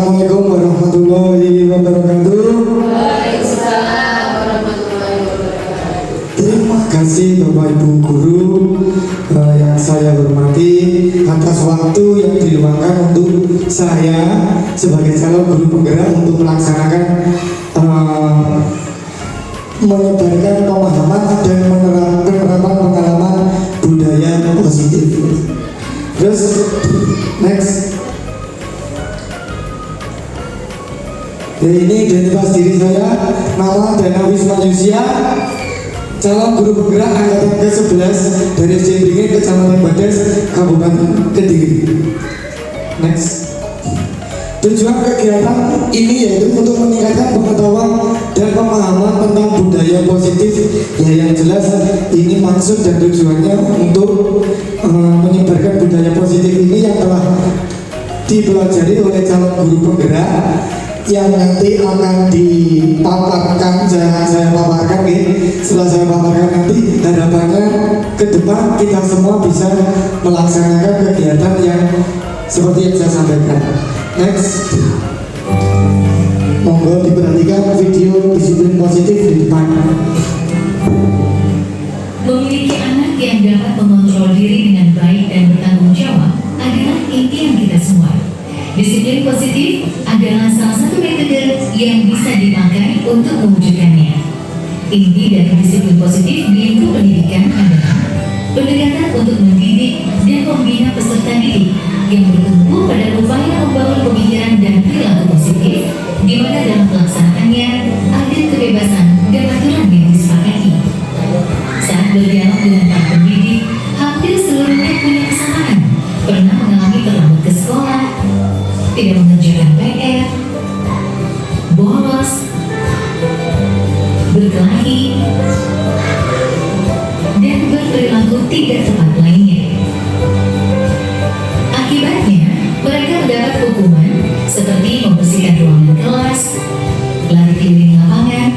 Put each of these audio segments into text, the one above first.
Assalamualaikum warahmatullahi wabarakatuh. Waalaikumsalam warahmatullahi wabarakatuh. Terima kasih Bapak Ibu Guru yang saya hormati atas waktu yang diluangkan untuk saya sebagai calon guru penggerak untuk melaksanakan menyebarkan pemahaman dan penerapan pengalaman budaya positif. Terus next. Jadi ini identitas diri saya, nama Dana Wisma Yusia, calon guru penggerak angkatan ke-11 dari SD Beringin, Kecamatan Bades, Kabupaten Kediri. Next. Tujuan kegiatan ini yaitu untuk meningkatkan pengetahuan dan pemahaman tentang budaya positif. Ya, yang jelas ini maksud dan tujuannya untuk menyebarkan budaya positif ini yang telah dipelajari oleh calon guru penggerak yang nanti akan dipaparkan, saya paparkan nih. Setelah saya paparkan nanti harapannya ke depan kita semua bisa melaksanakan kegiatan yang seperti yang saya sampaikan. Next, monggo diperhatikan video disiplin positif di depan. Memiliki anak yang dapat mengontrol diri dengan baik dan bertanggung jawab adalah impian kita semua. Disiplin positif adalah salah satu metode yang bisa dipakai untuk mewujudkannya. Inti dari disiplin positif di lingkup pendidikan adalah pendekatan untuk mendidik dan membina peserta didik yang bertumpu pada upaya membangun pemikiran dan perilaku positif, di mana dalam pelaksanaannya ada kebebasan dan aturan yang disepakati. Saat berdialog dengan para pendidik, hampir seluruhnya punya kesamaan, pernah mengalami terlambat ke sekolah, tidak mengerjakan PR, bolos, berkelahi, dan berperilaku tidak tepat lainnya. Akibatnya, mereka mendapat hukuman seperti membersihkan ruangan kelas, lari keliling lapangan,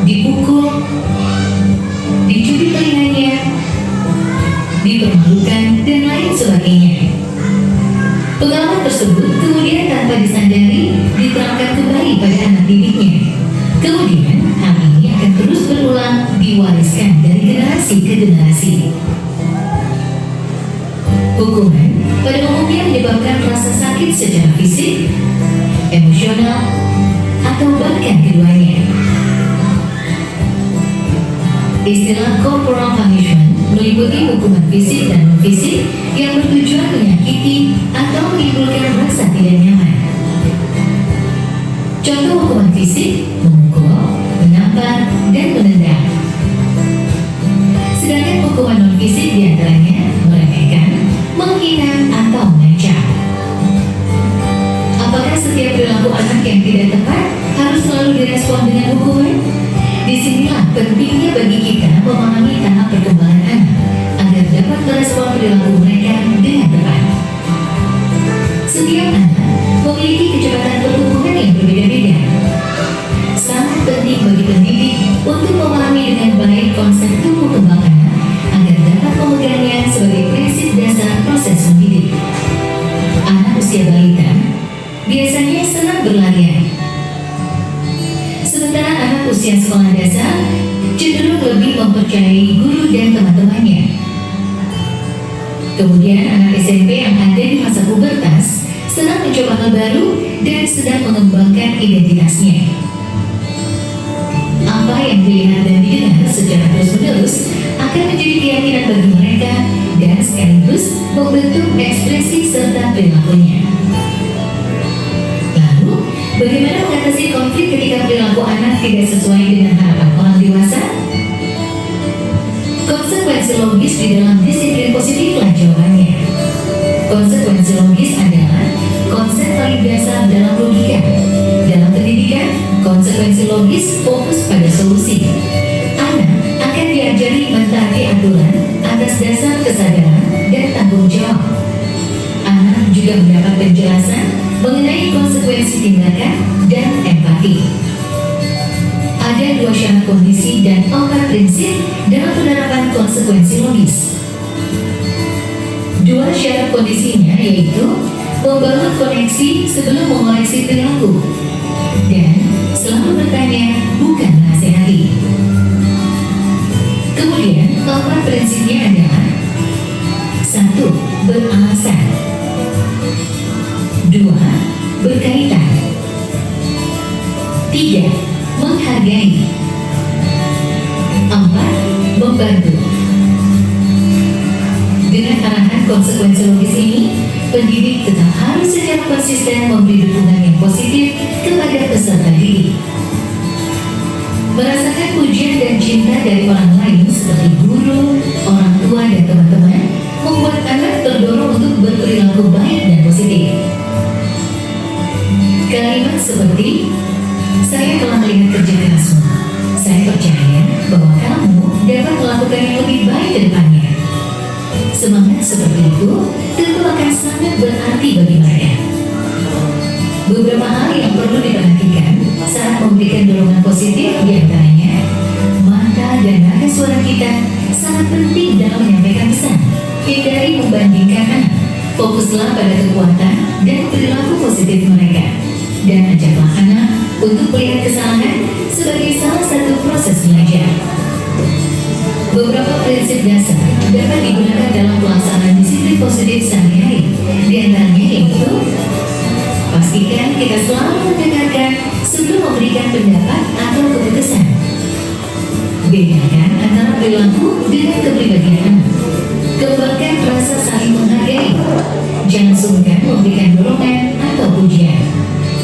dipukul, dicubit telinganya, dipermalukan, dan lain sebagainya. Pengalaman tersebut kemudian tanpa disadari diterapkan kembali pada anak didiknya. Kemudian hal ini akan terus berulang, diwariskan dari generasi ke generasi. Hukuman pada umumnya menyebabkan rasa sakit secara fisik, emosional, atau bahkan keduanya. Istilah corporal punishment meliputi hukuman fisik dan non-fisik yang bertujuan menyakiti atau menimbulkan rasa tidak nyaman. Contoh hukuman fisik: memukul, menampar, dan menendang. Sedangkan hukuman non-fisik diantaranya meremehkan, menghina, atau mengancam. Apakah setiap perilaku anak yang tidak tepat harus selalu direspon dengan hukuman? Disinilah pentingnya bagi kita memahami tahap perkembangan anak agar dapat merespon perilaku mereka dengan tepat. Setiap anak memiliki kecepatan pertumbuhan yang berbeda-beda. Sangat penting bagi pendidik untuk memahami dengan baik konsep tumbuh kembang anak agar dapat memegangnya sebagai prinsip dasar proses mendidik. Anak usia balita biasanya senang berlarian, sementara anak usia sekolah dasar cenderung lebih mempercayai guru dan teman-temannya. Kemudian anak SMP yang ada di masa pubertas senang mencoba hal baru dan sedang mengembangkan identitasnya. Apa yang dilihat dan didengar secara terus-menerus akan menjadi keyakinan bagi mereka dan sekaligus membentuk ekspresi serta perilakunya. Lalu, bagaimana mengatasi konflik ketika perilaku anak tidak sesuai dengan harapan orang dewasa? Konsekuensi logis di dalam disiplin positiflah jawabannya. Konsekuensi logis adalah konsep paling dasar dalam logika. Dalam pendidikan, konsekuensi logis fokus pada solusi. Anak akan diajari mentaati aturan atas dasar kesadaran dan tanggung jawab. Anak juga mendapat penjelasan mengenai konsekuensi tindakan dan empati. Ada 2 syarat kondisi dan 4 prinsip dalam penerapan konsekuensi logis. 2 syarat kondisinya yaitu membangun koneksi sebelum mengoreksi perilaku, dan selalu bertanya bukan menasehati. Kemudian, keempat prinsipnya adalah: 1. Beralasan. 2. Berkaitan. 3. Menghargai. 4. Membantu. Dengan arahan konsekuensi logis ini, pendidik tetap harus secara konsisten memberi dukungan yang positif kepada peserta didik. Merasakan pujian dan cinta dari orang lain seperti guru, orang tua, dan teman-teman membuat anak terdorong untuk berperilaku baik dan positif. Kalimat seperti, "Saya telah melihat kerja kerasmu. Saya percaya bahwa kamu dapat melakukan yang lebih baik ke depannya." Semangat seperti itu tentu akan sangat berarti bagi mereka. Beberapa hal yang perlu diperhatikan saat memberikan dorongan positif diantaranya, mata dan nada suara kita sangat penting dalam menyampaikan pesan. Hindari membandingkan anak, fokuslah pada kekuatan dan perilaku positif mereka, dan ajaklah anak untuk melihat kesalahan sebagai salah satu proses belajar. Beberapa prinsip dasar dapat digunakan dalam pelaksanaan disiplin positif sehari-hari. Di antaranya yaitu, pastikan kita selalu mendengarkan sebelum memberikan pendapat atau keputusan. Bedakan antara perilaku dengan kepribadian anak. Kembangkan rasa saling menghargai. Jangan sungkan memberikan dorongan atau pujian.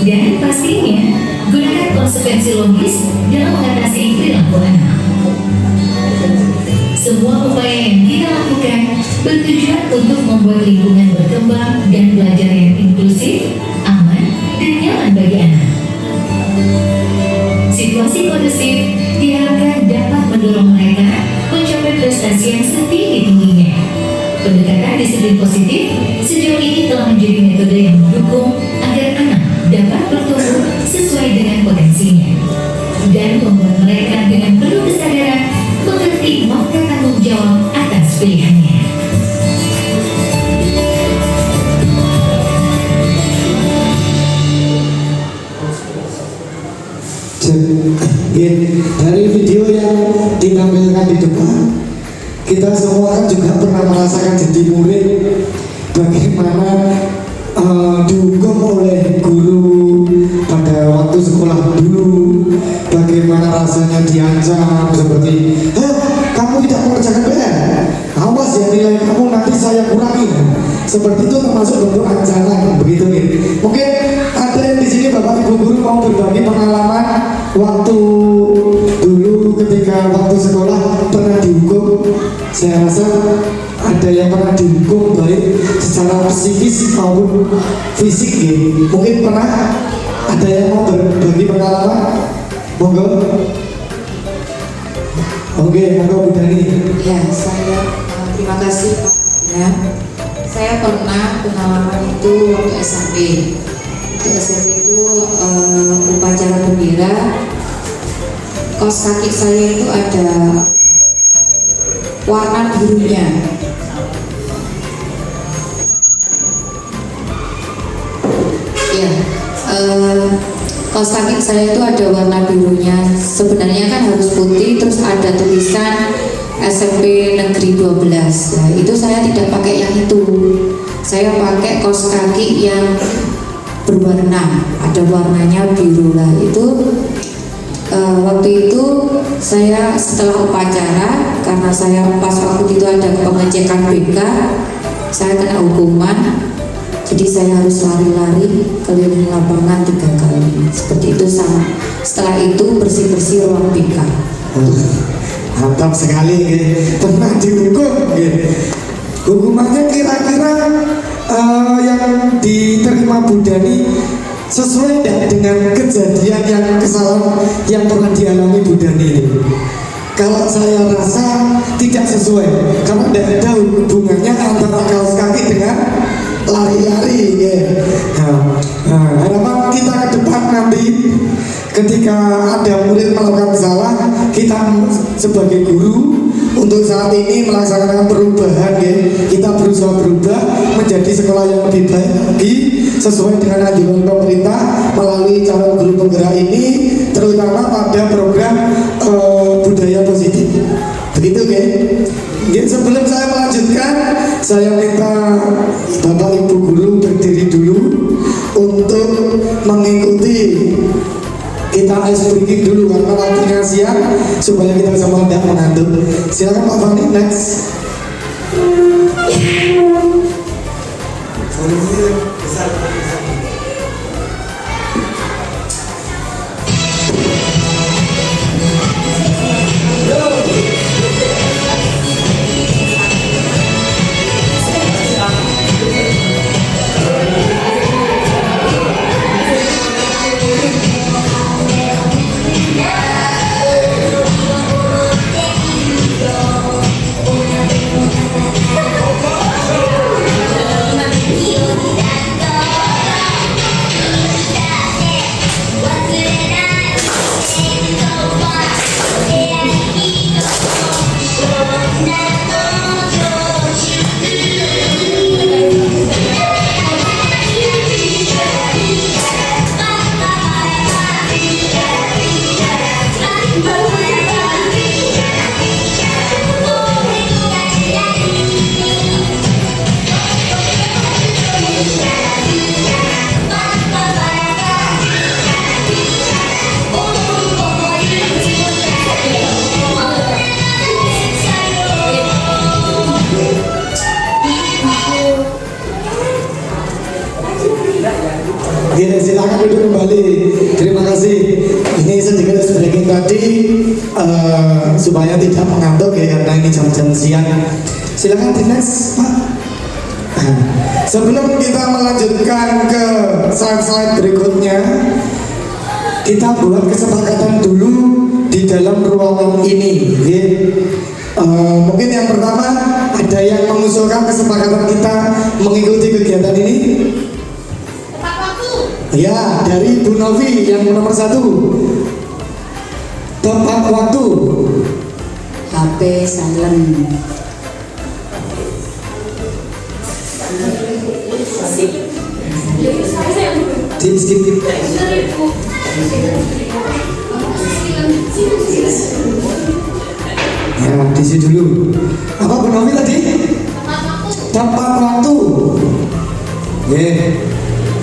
Dan pastinya, gunakan konsekuensi logis dalam mengatasi perilaku anak. Semua upaya yang kita lakukan bertujuan untuk membuat lingkungan berkembang dan belajar yang inklusif, aman, dan nyaman bagi anak. Situasi kondusif diharapkan dapat mendorong mereka mencapai prestasi yang setinggi-tingginya. Pendekatan disiplin positif sejauh ini telah menjadi metode yang mendukung agar anak dapat bertumbuh sesuai dengan potensinya dan membuat mereka dengan penuh kesadaran mengerti makna tanggung jawab atas pilihannya. Dari video yang ditampilkan di depan, kita semua kan juga pernah merasakan jadi murid bagaimana dihukum oleh guru pada waktu sekolah dulu, bagaimana rasanya diancam seperti, kamu tidak mengerjakan PR, awas ya nilai kamu nanti saya kurangi. Seperti itu termasuk bentuk ancaman, begitu ya. Mungkin ada yang di sini Bapak Ibu guru mau berbagi pengalaman waktu dulu ketika waktu sekolah pernah dihukum. Saya rasa ada yang pernah dihukum baik secara psikis maupun fisik ya. Mungkin pernah ada yang mau berbagi pengalaman, monggo. Oke, monggo Bu Dani. Ya, saya terima kasih Pak. Ya, saya pernah pengalaman itu waktu SMP. Di SMP itu upacara bendera, kaos kaki saya itu ada warna birunya. Ya, kaos kaki saya itu ada warna birunya. Sebenarnya kan harus putih, terus ada tulisan SMP Negeri 12. Nah, itu saya tidak pakai yang itu. Saya pakai kaos kaki yang berwarna, ada warnanya biru lah. Itu waktu itu saya setelah upacara, karena saya pas waktu itu ada pengecekan BK, saya kena hukuman. Jadi saya harus lari-lari keliling lapangan 3 kali. Seperti itu sama. Setelah itu bersih-bersih ruang BK. Mantap sekali, pernah dihukum. Hukumannya kira-kira yang diterima Bu Dani sesuai tidak dengan kejadian yang kesalahan yang pernah dialami Bu Dani ini? Kalau saya rasa tidak sesuai, karena tidak ada hubungannya antara kaos kaki dengan lari-lari. Harapan kita ke depan nanti ketika ada murid melakukan salah, kita sebagai guru untuk saat ini melaksanakan perubahan ya. Kita berusaha berubah menjadi sekolah yang lebih baik lagi sesuai dengan anjuran pemerintah melalui calon guru penggerak ini, terutama pada program budaya positif. Begitu ya. Sebelum saya melanjutkan, saya minta Bapak Ibu guru berdiri dulu untuk mengikuti kita ice breaking dulu karena waktunya siang supaya kita semua tidak mengantuk. Silakan Pak Fani, next. Gini, silakan duduk kembali. Terima kasih. Ini sedikit breaking tadi supaya tidak mengantuk ya karena ini jam-jam siang. Silakan di next, Pak. Sebelum kita melanjutkan ke slide-slide berikutnya, kita buat kesepakatan dulu di dalam ruangan ini. Mungkin yang pertama ada yang mengusulkan kesepakatan kita mengikuti kegiatan ini. Ya, dari Bu Novi yang nomor 1. Tepat waktu. HP silent. Di skip. Ya, di sini dulu. Apa Bu Novi tadi? Tepat waktu.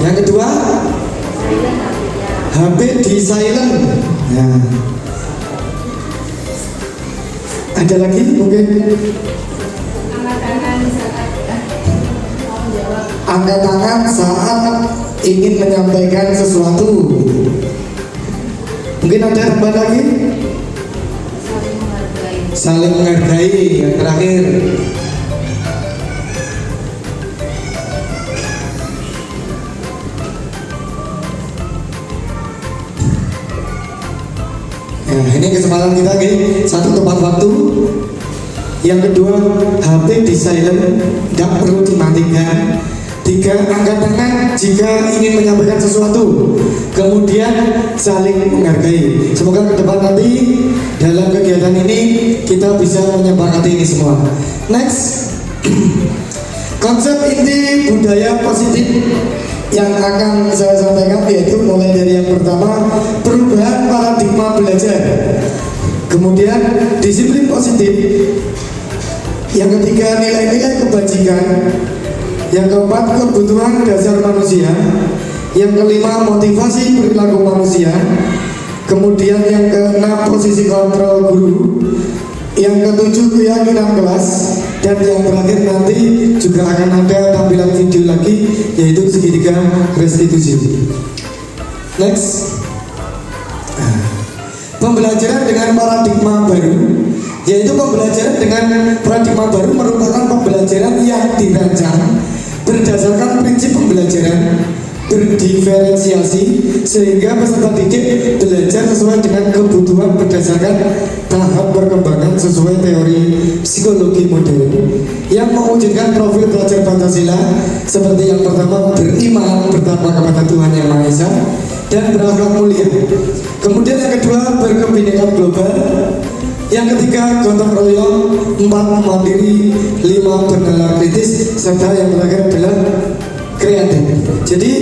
Yang kedua, HP di silent. Nah. Ada lagi mungkin? Angkat tangan saat ingin menyampaikan sesuatu. Mungkin ada tambahan lagi? Saling menghargai. Yang terakhir. Nah, ini kesempatan kita nih. 1, tepat waktu. Yang kedua, HP di silent, tidak perlu dimatikan. 3, angkat tangan jika ingin menyampaikan sesuatu. Kemudian saling menghargai. Semoga ke depan nanti dalam kegiatan ini kita bisa menyepakati ini semua. Next. Konsep inti budaya positif yang akan saya sampaikan yaitu mulai dari yang pertama, perubahan paradigma belajar, kemudian disiplin positif, yang ketiga nilai-nilai kebajikan, yang keempat kebutuhan dasar manusia, yang kelima motivasi perilaku manusia, kemudian yang keenam posisi kontrol guru, yang ketujuh keyakinan kelas, dan yang terakhir nanti juga akan ada tampilan video lagi yaitu segitiga restitusi. Next. Pembelajaran dengan paradigma baru, yaitu pembelajaran dengan paradigma baru merupakan pembelajaran yang dirancang berdasarkan prinsip pembelajaran berdiferensiasi sehingga peserta didik belajar sesuai dengan kebutuhan berdasarkan tahap perkembangan sesuai teori psikologi modern yang mewujudkan profil pelajar Pancasila seperti yang pertama, beriman pertama kepada Tuhan Yang Maha Esa dan berakhlak mulia. Kemudian yang kedua, berkebinekaan global. Yang ketiga, gotong royong. 4, mandiri. 5, bernalar kritis. Serta yang terakhir adalah kreatif. Jadi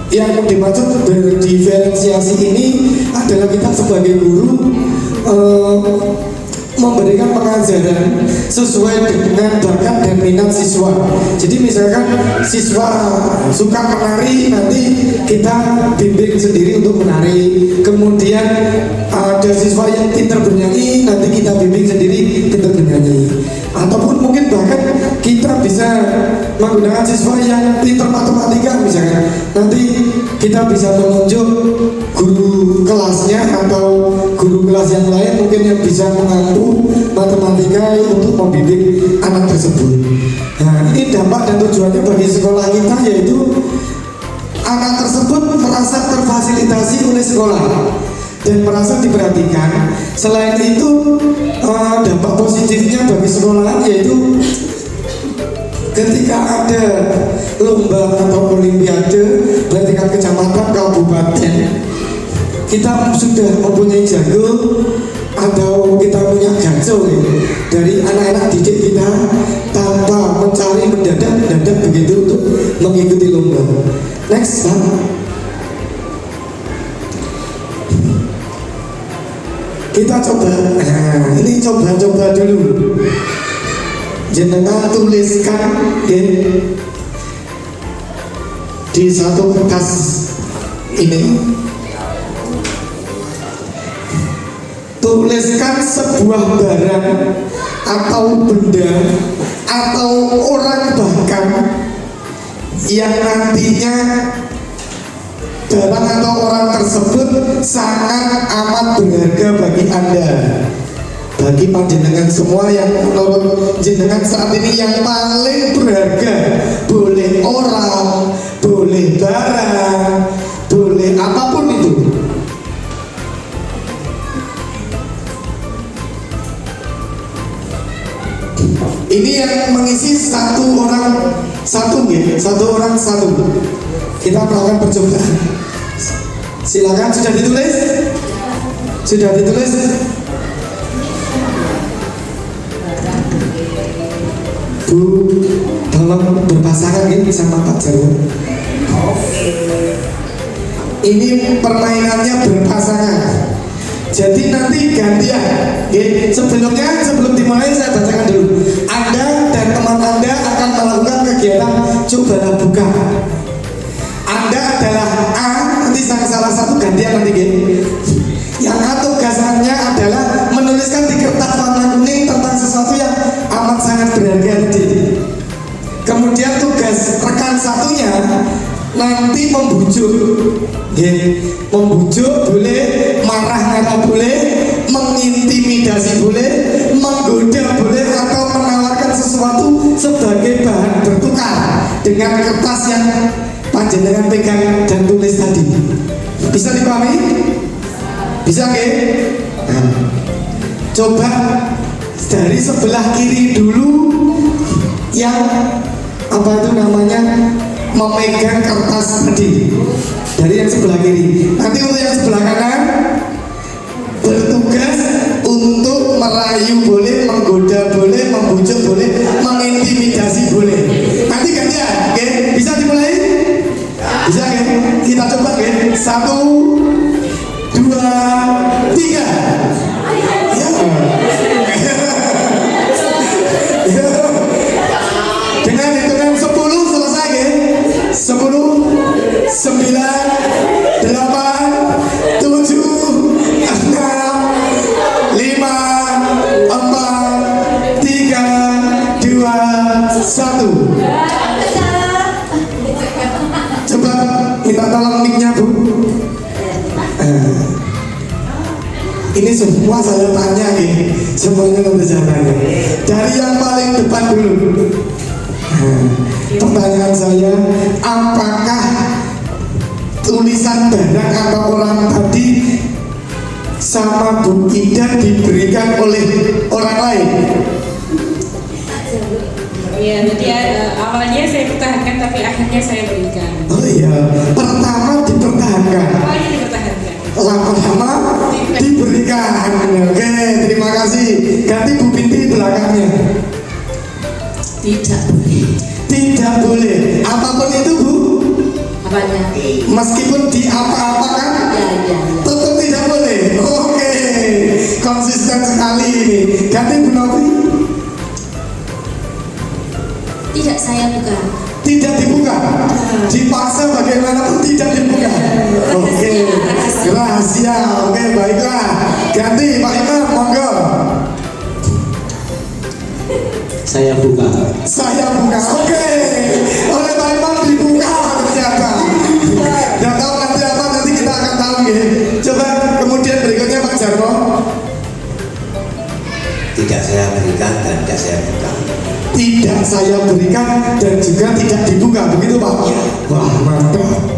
yang dimaksud berdiferensiasi ini adalah kita sebagai guru memberikan pengajaran sesuai dengan bakat dan minat siswa. Jadi misalkan siswa suka menari, nanti kita bimbing sendiri untuk menari. Kemudian ada siswa yang pintar bernyanyi, nanti kita bimbing sendiri pintar bernyanyi. Ataupun mungkin bahkan kita bisa menggunakan siswa yang pintar matematika misalkan. Nanti kita bisa menunjuk guru kelasnya atau guru kelas yang lain mungkin yang bisa mengampu matematika untuk membimbing anak tersebut. Nah, ini dampak dan tujuannya bagi sekolah kita yaitu anak tersebut merasa terfasilitasi oleh sekolah dan merasa diperhatikan. Selain itu, dampak positifnya bagi sekolah yaitu ketika ada lomba atau olimpiade baik tingkat kecamatan, kabupaten, kita sudah mempunyai jago atau kita punya jago dari anak-anak didik kita tanpa mencari mendadak begitu untuk mengikuti lomba. Next, Pak. Kita coba, ini coba dulu. Jenengan tuliskan di satu kertas ini. Tuliskan sebuah barang atau benda atau orang bahkan yang nantinya barang atau orang tersebut sangat amat berharga bagi Anda, bagi panjenengan semua yang menurut jenengan saat ini yang paling berharga. Boleh orang, boleh barang, boleh apapun itu. Ini yang mengisi satu orang satu. Kita melakukan percobaan. Silakan, sudah ditulis? Sudah ditulis? Bu, tolong berpasangan ini sama Pak Jarwo. Ini permainannya berpasangan. Jadi nanti gantian. Sebelum dimulai saya bacakan dulu. Anda dan teman Anda akan melakukan kegiatan cobalah buka. Anda adalah A, nanti salah satu gantian nanti. Yang A tugasannya adalah menuliskan di kertas warna kuning tentang sesuatu yang amat sangat berharga tadi. Kemudian tugas rekan satunya nanti membujuk. Membujuk boleh, marah boleh, mengintimidasi boleh, menggoda boleh, atau menawarkan sesuatu sebagai bahan bertukar dengan kertas yang panjenengan pegang dan tulis tadi. Bisa dipahami? Bisa nggih? Nah, coba dari sebelah kiri dulu yang apa itu namanya memegang kertas tadi. Dari yang sebelah kiri. Nanti untuk yang sebelah kanan bertugas untuk merayu boleh, menggoda boleh, membujuk boleh, mengintimidasi boleh. Nanti gantian, oke? Bisa dimulai? Bisa, oke? Kita coba, oke? 1, 2, 3. Ya. Dengan hitungan 10 selesai, oke? 10, 9, 8, 7, 6, 5, 4, 3, 2, 1. Coba minta tolong mic-nya, Bu. Ini semua saya tanya nih, semuanya nanti saya tanya. Dari yang paling depan dulu. Pertanyaan saya, apakah tulisan barang atau orang tadi sama Bu Ida diberikan oleh orang lain? Iya, jadi awalnya saya pertahankan tapi akhirnya saya berikan. Oh iya, pertama dipertahankan, Awalnya dipertahankan. lama-lama diberikan. Oke, terima kasih. Ganti Bu Binti belakangnya. Tidak boleh. Tidak boleh. Apapun itu Bu, Apanya? meskipun di apa-apakan, Ya. tetap tidak boleh. Oke, konsisten sekali ini. Ganti Bu Novi. Tidak saya buka. Tidak dibuka. Dipaksa bagaimanapun tidak dibuka. Oke, rahasia. Oke, baiklah. Ganti Pak Imam, monggo. Saya buka. Saya buka. Oke, oleh Pak Imam dibuka ternyata. Dan tahu nanti apa, nanti kita akan tahu ya. Coba kemudian berikutnya Pak Jarwo. Tidak saya berikan dan tidak saya buka. Tidak saya berikan dan juga tidak dibuka, begitu Pak? Wah, mantap.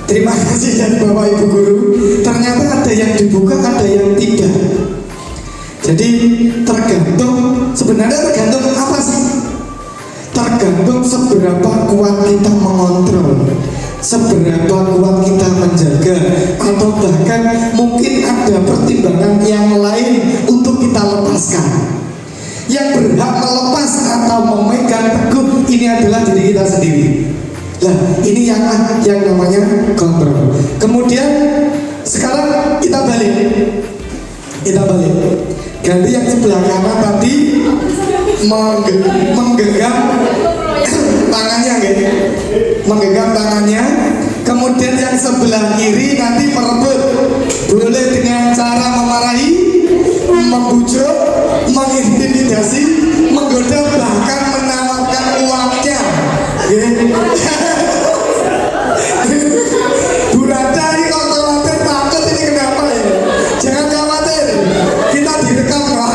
Terima kasih dari Bapak Ibu Guru. Ternyata ada yang dibuka, ada yang tidak. Jadi tergantung, sebenarnya tergantung apa sih? Tergantung seberapa kuat kita mengontrol, seberapa kuat kita menjaga, atau bahkan mungkin ada pertimbangan yang lain untuk kita lepaskan. Yang berhak melepas atau memegang teguh ini adalah diri kita sendiri. Nah, ini yang namanya kontrol. Kemudian sekarang kita balik. Ganti yang sebelah kanan tadi menggenggam tangannya, gitu. Menggenggam tangannya. Kemudian yang sebelah kiri nanti merebut. Boleh dengan cara memarahi, membujuk, mengintimidasi, menggoda, bahkan menawarkan uangnya. Bu Rada ini kok khawatir, takut ini kenapa ya? Jangan khawatir, kita direkam kok.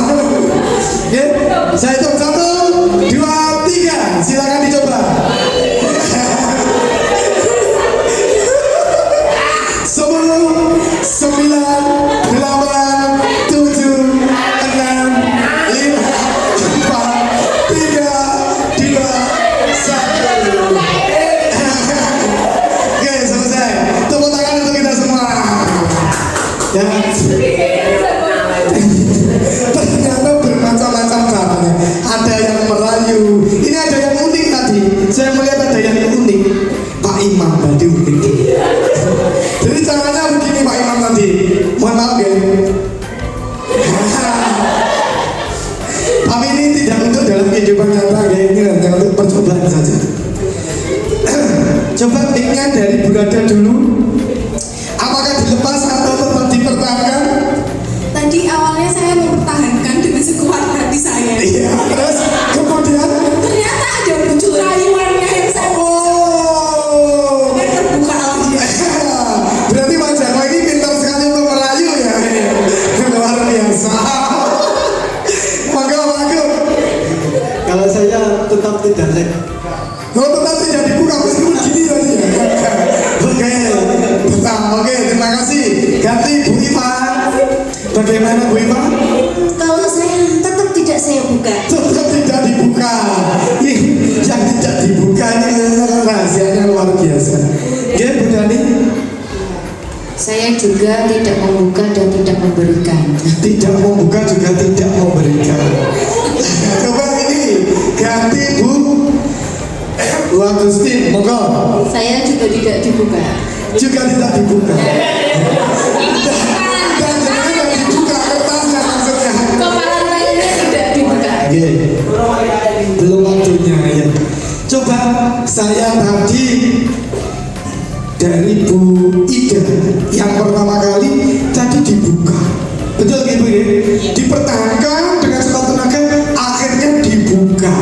Saya hitung 1, 2, 3, silakan dicoba. 10, 9, 8, 7, 6, 5, 4, 3, 2, 1. Oke, selesai. Tepuk tangan untuk kita semua. Ya. Ternyata bermacam-macam caranya. Ada yang merayu. Ini ada yang unik tadi. Saya melihat ada yang unik. Pak Imam tadi unik. Jadi caranya begini Pak Imam tadi. Mohon maaf ya. Tapi ini tidak untuk dalam kehidupan nyata ya. Ini hanya untuk percobaan saja. Coba mic-nya dari Bu Rada dulu. Apakah dilepas atau tetap dipertahankan? Tadi awalnya saya mempertahankan dengan sekuat hati saya. Iya, terus kemudian Ternyata ada muncul rayuannya yang saya dan terbuka lagi. berarti Pak Jarwo ini pintar sekali untuk merayu ya. Luar biasa. Monggo Pak Agung. Kalau saya tetap tidak saya. Oh, tetap tidak dibuka meskipun gini tadi ya. Oke, tetap. Oke, terima kasih. Ganti Bu Iva. Bagaimana Bu Iva? Kalau saya tetap tidak saya buka. Tetap tidak dibuka. Ih, yang tidak dibuka ini rahasianya luar biasa. Oke, Bu Dani. Saya juga tidak membuka dan tidak memberikan. Tidak membuka juga tidak memberikan. Coba ini ganti Bu Agustin, monggo. Saya juga tidak dibuka. Juga tidak dibuka. Dan jangan tidak dibuka kertasnya maksudnya. Kepala lainnya tidak dibuka. Oke. Belum waktunya ya. Coba saya tadi dari Bu Ida yang pertama kali tadi dibuka. Betul gitu ya? Dipertahankan dengan sekuat tenaga, akhirnya dibuka.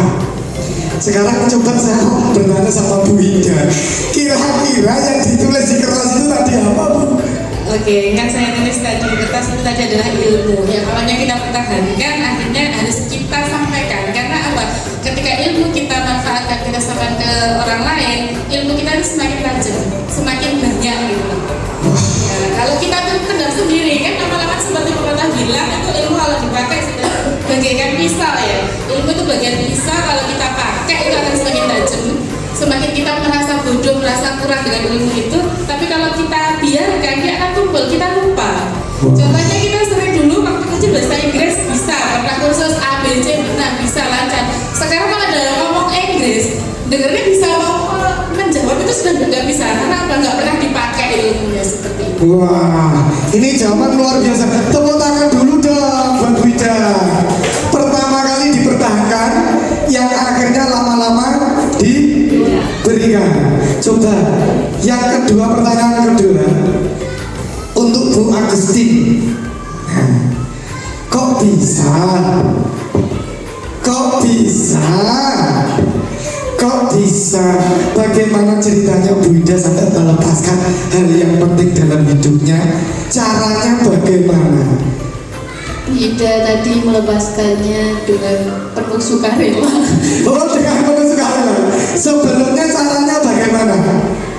Sekarang coba saya bertanya sama Bu Ida, kira-kira yang ditulis di kertas itu tadi apa Bu? Oke, yang saya tulis tadi di kertas itu tadi adalah ilmu. Yang awalnya kita pertahankan, akhirnya harus kita sampaikan. Karena apa? Ketika ilmu kita manfaatkan, kita sampaikan ke orang lain, ilmu kita itu semakin tajam, semakin banyak gitu. Nah, kalau kita pendam sendiri kan lama-lama seperti pepatah bilang itu ilmu kalau dipakai bagaikan pisau ya. Ilmu itu bagian pisau, kalau kita pakai itu akan semakin tajam. Semakin kita merasa bodoh, merasa kurang dengan ilmu itu, tapi kalau kita biarkan dia akan tumpul, kita lupa. Contoh Wah, ini zaman luar biasa. Tepuk tangan dulu dong buat Bu Ida. Pertama kali dipertahankan, yang akhirnya lama-lama diberikan. Coba, yang kedua, pertanyaan kedua untuk Bu Agustin. Kok bisa? Kok bisa? Kok bisa? Bagaimana ceritanya Bu Ida sampai melepaskan hal yang penting dalam hidupnya? Caranya bagaimana? Ida tadi melepaskannya dengan penuh sukarela. Oh, dengan penuh sukarela. Sebelumnya caranya bagaimana?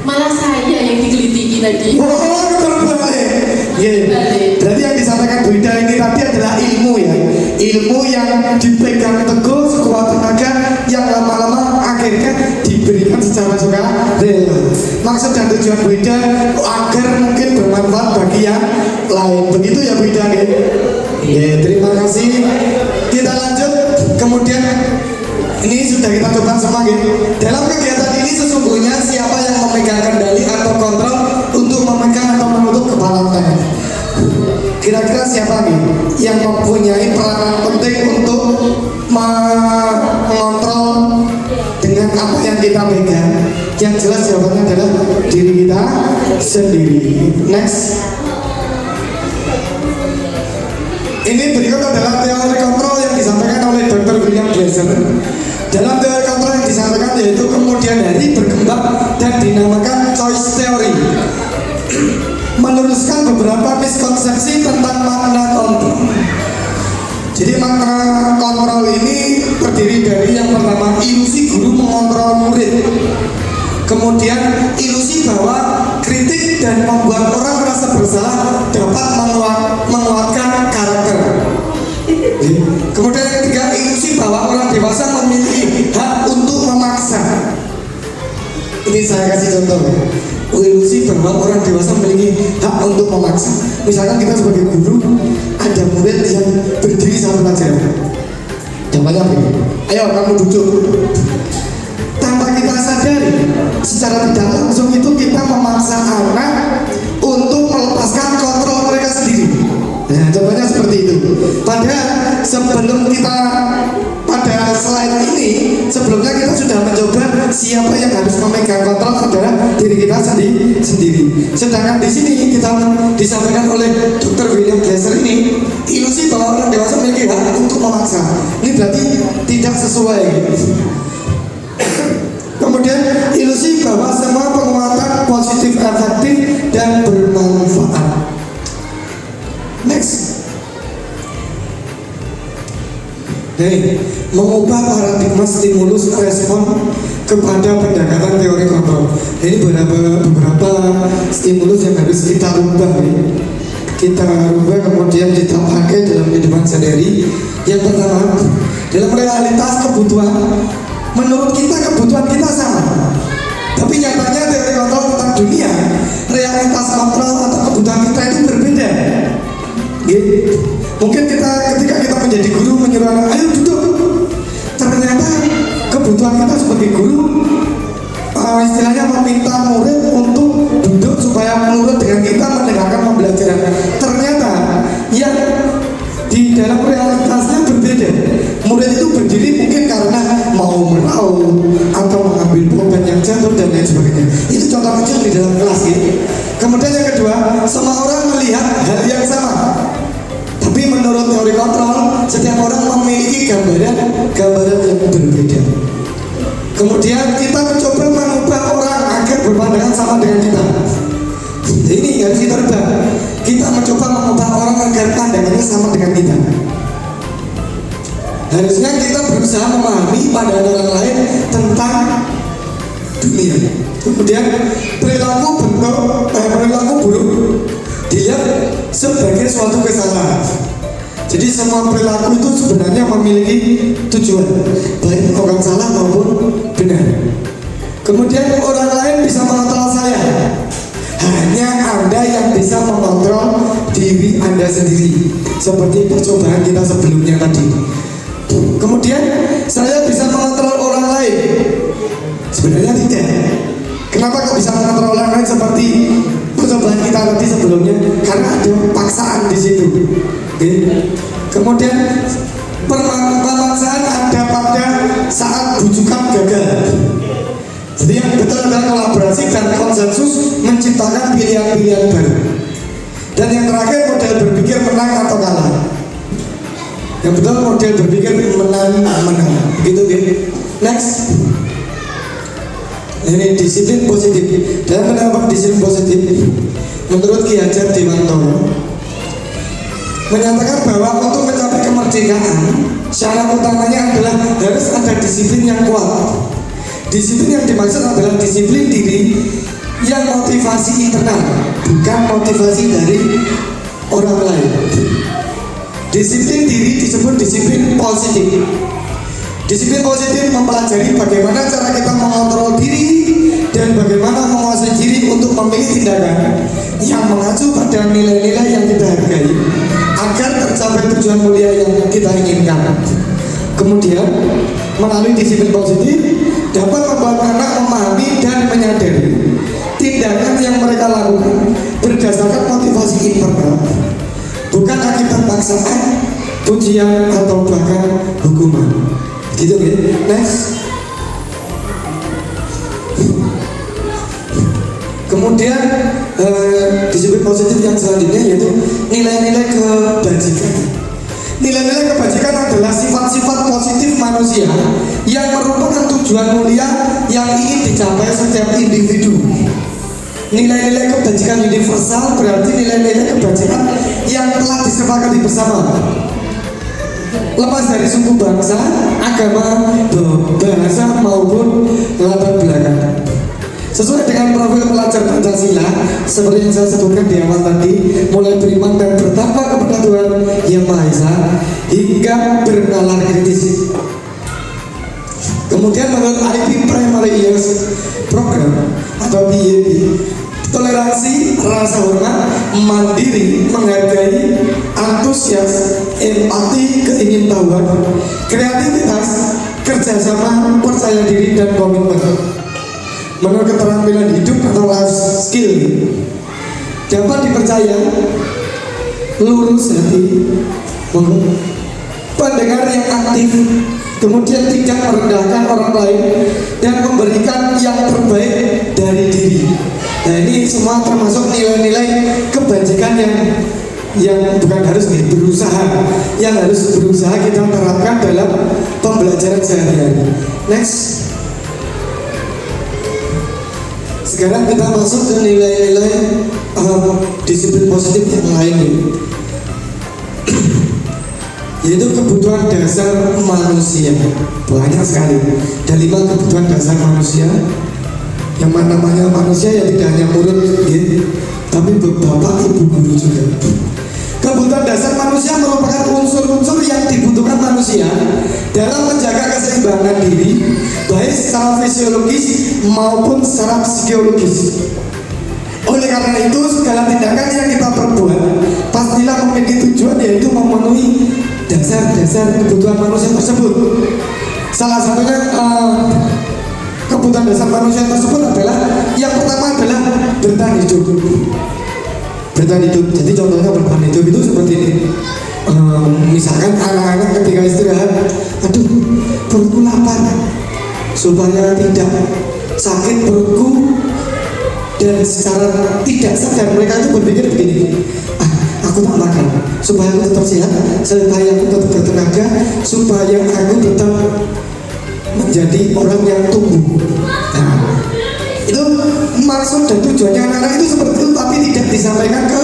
Malah saya yang digelitiki tadi. Oh, terbalik. Yeah. Berarti yang disampaikan Bu Ida ini tadi adalah ilmu ya. Ilmu yang dipegang teguh sekuat tenaga, yang lama-lama akhirnya diberikan secara sukarela. Maksud dan tujuan Bu Ida agar mungkin bermanfaat bagi yang lain. Begitu ya Bu Ida ya? Ya, terima kasih. Kita lanjut. Kemudian ini sudah kita coba semua ya. Dalam kegiatan ini sesungguhnya siapa yang memegang kendali atau kontrol untuk memegang atau menutup kepala tangan? Kira-kira siapa nih yang mempunyai peranan penting untuk mengontrol dengan apa yang kita pegang? Yang jelas jawabannya adalah diri kita sendiri. Next. Ini berikut adalah teori kontrol yang disampaikan oleh Dr. William Glasser. Dalam teori kontrol yang disampaikan yaitu kemudian hari berkembang dan dinamakan choice theory, meluruskan beberapa miskonsepsi tentang makna kontrol. Jadi makna kontrol ini terdiri dari yang pertama ilusi guru mengontrol murid, kemudian ilusi bahwa kritik dan membuat orang merasa bersalah dapat menguatkan karakter. Kemudian yang ketiga, ilusi bahwa orang dewasa memiliki hak untuk memaksa. Ini saya kasih contoh. Ilusi bahwa orang dewasa memiliki hak untuk memaksa. Misalkan kita sebagai guru, ada murid yang berdiri sama pelajaran. Jawabannya apa? Ayo kamu duduk. Tanpa kita sadari, secara tidak langsung itu kita memaksa anak untuk melepaskan kontrol mereka sendiri. Nah, contohnya seperti itu. Padahal sebelum kita pada slide ini, sebelumnya kita sudah mencoba siapa yang harus memegang kontrol adalah diri kita sendiri. Sedangkan di sini kita disampaikan oleh Dr. William Glasser ini ilusi bahwa orang dewasa memiliki hak untuk memaksa. Ini berarti tidak sesuai. Kemudian ilusi bahwa semua penguatan positif efektif dan bermanfaat. Next. Mengubah paradigma stimulus respon kepada pendekatan teori kontrol. Ini beberapa stimulus yang harus kita rubah nih. Kita rubah kemudian kita pakai dalam kehidupan sehari. Yang pertama, dalam realitas kebutuhan, menurut kita kebutuhan kita sama, tapi nyatanya teori kontrol tentang dunia, realitas kontrol atau kebutuhan kita itu berbeda. Mungkin ketika kita menjadi guru menyuruh anak, ayo duduk. Ternyata kebutuhan kita sebagai guru istilahnya meminta murid untuk duduk supaya menurut dengan kita mendengarkan pembelajaran. Ternyata yang di dalam realitasnya berbeda. Murid itu berdiri mungkin karena mau meraung atau mengambil pulpen yang jatuh dan lain sebagainya. Itu contoh kecil di dalam kelas gitu. Kemudian yang kedua, semua orang melihat hal yang sama. Tapi menurut teori kontrol, setiap orang memiliki gambaran yang berbeda. Kemudian kita mencoba mengubah orang agar berpandangan sama dengan kita. Ini harus kita rubah. Kita mencoba mengubah orang agar pandangannya sama dengan kita. Harusnya kita berusaha memahami pandangan orang lain tentang dunia. Kemudian perilaku buruk dilihat sebagai suatu kesalahan. Jadi semua perilaku itu sebenarnya memiliki tujuan, baik orang salah maupun benar. Kemudian orang lain bisa mengontrol saya. Hanya Anda yang bisa mengontrol diri Anda sendiri. Seperti percobaan kita sebelumnya tadi. Kemudian saya bisa mengontrol orang lain. Sebenarnya tidak. Kenapa kok bisa mengontrol orang lain seperti percobaan slide kita tadi sebelumnya, karena ada paksaan di situ. Oke. Kemudian pemaksaan ada pada saat bujukan gagal. Jadi yang betul adalah kolaborasi dan konsensus menciptakan pilihan-pilihan baru. Dan yang terakhir model berpikir menang atau kalah. Yang betul model berpikir menang. Begitu ya. Next. Ini disiplin positif. Dalam pendapat disiplin positif, menurut Ki Hajar Dewantara, menyatakan bahwa untuk mencapai kemerdekaan, syarat utamanya adalah harus ada disiplin yang kuat. Disiplin yang dimaksud adalah disiplin diri yang motivasi internal, bukan motivasi dari orang lain. Disiplin diri disebut disiplin positif. Disiplin positif mempelajari bagaimana cara kita mengontrol diri dan bagaimana menguasai diri untuk memilih tindakan yang mengacu pada nilai-nilai yang kita hargai agar tercapai tujuan mulia yang kita inginkan. Kemudian, melalui disiplin positif dapat membuat anak memahami dan menyadari tindakan yang mereka lakukan berdasarkan motivasi internal, bukan akibat paksaan, pujian, atau bahkan hukuman. Gitu ya. Next. Kemudian disiplin positif yang selanjutnya yaitu nilai-nilai kebajikan. Nilai-nilai kebajikan adalah sifat-sifat positif manusia yang merupakan tujuan mulia yang ingin dicapai setiap individu. Nilai-nilai kebajikan universal berarti nilai-nilai kebajikan yang telah disepakati bersama, lepas dari suku bangsa, agama, bahasa maupun latar belakang. Sesuai dengan profil pelajar Pancasila, seperti yang saya sebutkan di awal tadi, mulai beriman dan bertakwa kepada Tuhan Yang Maha Esa hingga bernalar kritis. Kemudian menurut IP Primary Years Program atau PYP, toleransi, rasa hormat, mandiri, menghargai, antusias, empati, keingintahuan, kreativitas, kerjasama, percaya diri, dan komitmen. Menurut keterampilan hidup atau life skill, dapat dipercaya, lurus hati, pendengar yang aktif, kemudian tidak merendahkan orang lain, dan memberikan yang terbaik dari diri. Nah, ini semua termasuk nilai-nilai kebajikan yang bukan harus berusaha, yang harus berusaha kita terapkan dalam pembelajaran sehari-hari. Next. Sekarang kita masuk ke nilai-nilai disiplin positif yang lain, yaitu kebutuhan dasar manusia. Banyak sekali. Ada 5 kebutuhan dasar manusia. Yang namanya manusia ya tidak hanya murid, tapi bapak ibu guru juga. Kebutuhan dasar manusia merupakan unsur-unsur yang dibutuhkan manusia dalam menjaga keseimbangan diri, baik secara fisiologis maupun secara psikologis. Oleh karena itu, segala tindakan yang kita perbuat pastilah memiliki tujuan, yaitu memenuhi dasar-dasar kebutuhan manusia tersebut. Salah satunya kebutuhan dasar manusia tersebut adalah, yang pertama adalah bertahan hidup. Bertahan hidup. Jadi contohnya bertahan hidup itu seperti ini. Misalkan anak-anak ketika istirahat, aduh perutku lapar, supaya tidak sakit perutku, dan secara tidak sadar mereka itu berpikir begini, aku tak makan supaya aku tetap sehat, supaya aku tetap bertenaga, supaya aku tetap menjadi orang yang tumbuh. Nah, itu maksud dan tujuannya anak-anak itu seperti itu, tapi tidak disampaikan ke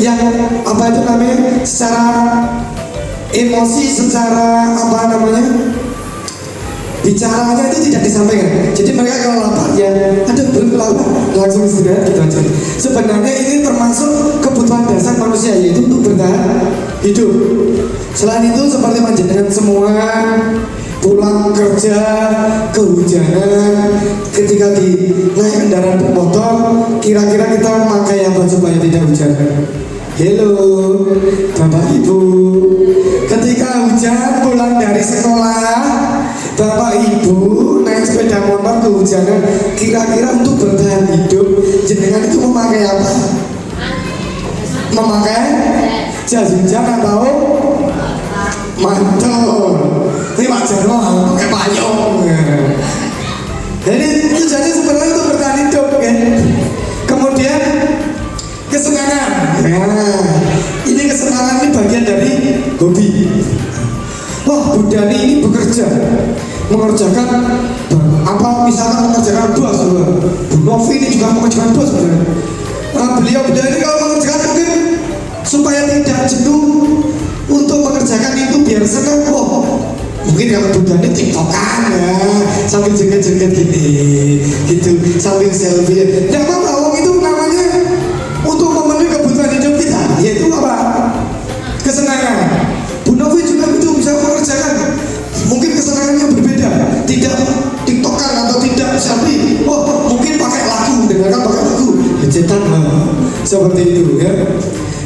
yang apa itu namanya, secara emosi, secara apa namanya, bicaranya itu tidak disampaikan. Jadi mereka kalau lapar ya, aduh belum lapar, langsung istirahat gitu aja. Sebenarnya ini termasuk kebutuhan dasar manusia, yaitu untuk bertahan hidup. Selain itu, seperti panjenengan semua pulang kerja kehujanan, ketika di naik kendaraan bermotor, kira-kira kita pakai apa supaya tidak hujan? Halo Bapak Ibu, ketika hujan pulang dari sekolah, Bapak Ibu naik sepeda motor kehujanan, kira-kira untuk bertahan hidup jenengan itu memakai hujan atau mantul. Ini Pak Jarwo pakai payung. Jadi tujuannya sebenarnya untuk bertahan hidup kan. Kemudian kesenangan. Nah, ini kesenangan ini bagian dari hobi. Wah, Bu Dani ini bekerja mengerjakan apa misalkan mengerjakan dua sebenarnya. Bu Novi ini juga mengerjakan dua sebenarnya. Beliau Bu Dani kalau mengerjakan mungkin supaya tidak jenuh untuk mengerjakan itu biar senang. Oh, mungkin kalau Bu Dani tiktokan ya sambil joget-joget gitu sambil selfie. Tidak apa-apa, itu namanya untuk memenuhi kebutuhan hidup kita, yaitu apa? Kesenangan. Bu Novi juga itu bisa mengerjakan, mungkin kesenangannya berbeda, tidak tiktokan atau tidak selfie. Oh, mungkin pakai lagu, dengarkan pakai lagu, cetak seperti itu ya.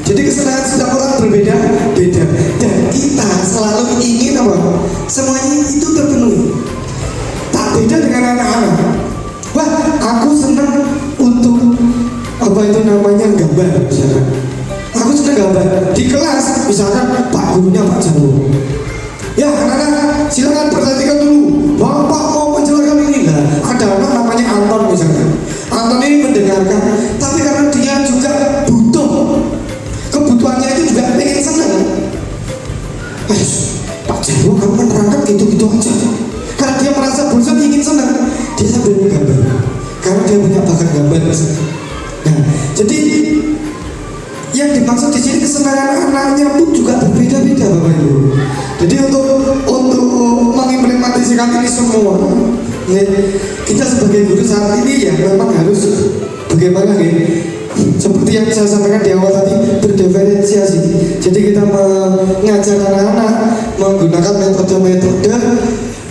Jadi kesenangan setiap orang berbeda-beda, dan kita selalu ingin apa? Semuanya itu terpenuhi. Tak beda dengan anak-anak. Wah, aku senang untuk apa itu namanya gambar misalkan. Aku senang gambar di kelas, misalkan Pak gurunya Pak Jarwo. Ya anak-anak silakan perhatikan dulu. Bapak mau menjelaskan ini lah. Ada anak namanya Anton misalkan. Anton ini mendengarkan, tapi karena dia juga butuh, kebutuhannya itu juga pengen senang. Pak Jarwo kamu menerangkan gitu-gitu aja. Karena dia merasa bosan ingin senang, dia sambil menggambar. Karena dia punya bakat gambar misalkan. Nah, jadi yang dimaksud di sini kesenangan anaknya pun juga berbeda-beda Bapak Ibu. Jadi untuk mengimplementasikan ini semua, ya, kita sebagai guru saat ini ya memang harus bagaimana ya? Seperti yang saya sampaikan di awal tadi, berdiferensiasi. Jadi kita mengajar anak-anak menggunakan metode-metode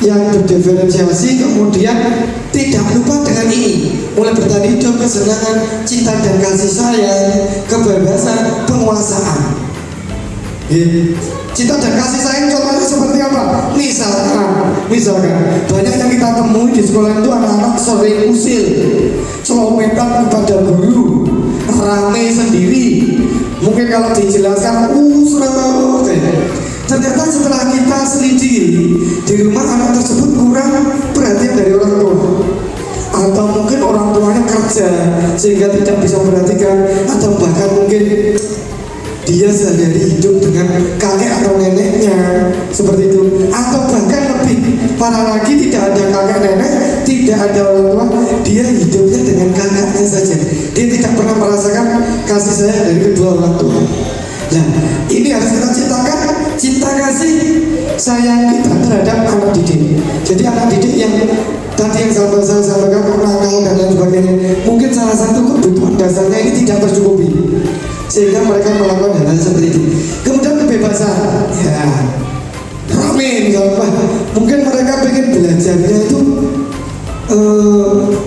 yang berdiferensiasi, kemudian tidak lupa dengan ini, mulai bertahan hidup, kesenangan, cinta dan kasih sayang, kebebasan, penguasaan. Cinta dan kasih sayang contohnya seperti apa? Misalkan banyak yang kita temui di sekolah itu anak-anak sering usil, celometan kepada guru, rame sendiri. Mungkin kalau dijelaskan, serem. Ternyata setelah kita selidiki di rumah anak tersebut kurang perhatian dari orang tua, atau mungkin orang tuanya kerja sehingga tidak bisa memperhatikan, atau bahkan mungkin dia sehari-hari hidup dengan kakek atau neneknya seperti itu, atau bahkan lebih parah lagi, tidak ada kakek nenek, tidak ada orang tua, dia hidupnya dengan kakaknya saja. Dia tidak pernah merasakan kasih sayang dari kedua orang tua. Nah, ini harus kita ciptakan cinta kasih sayang kita terhadap anak didik. Jadi anak didik yang tadi yang saya sampaikan nakal dan lain sebagainya, mungkin salah satu kebutuhan dasarnya ini tidak tercukupi, sehingga mereka melakukan hal seperti itu. Kemudian kebebasan, ya rame misalnya, mungkin mereka pengen belajarnya itu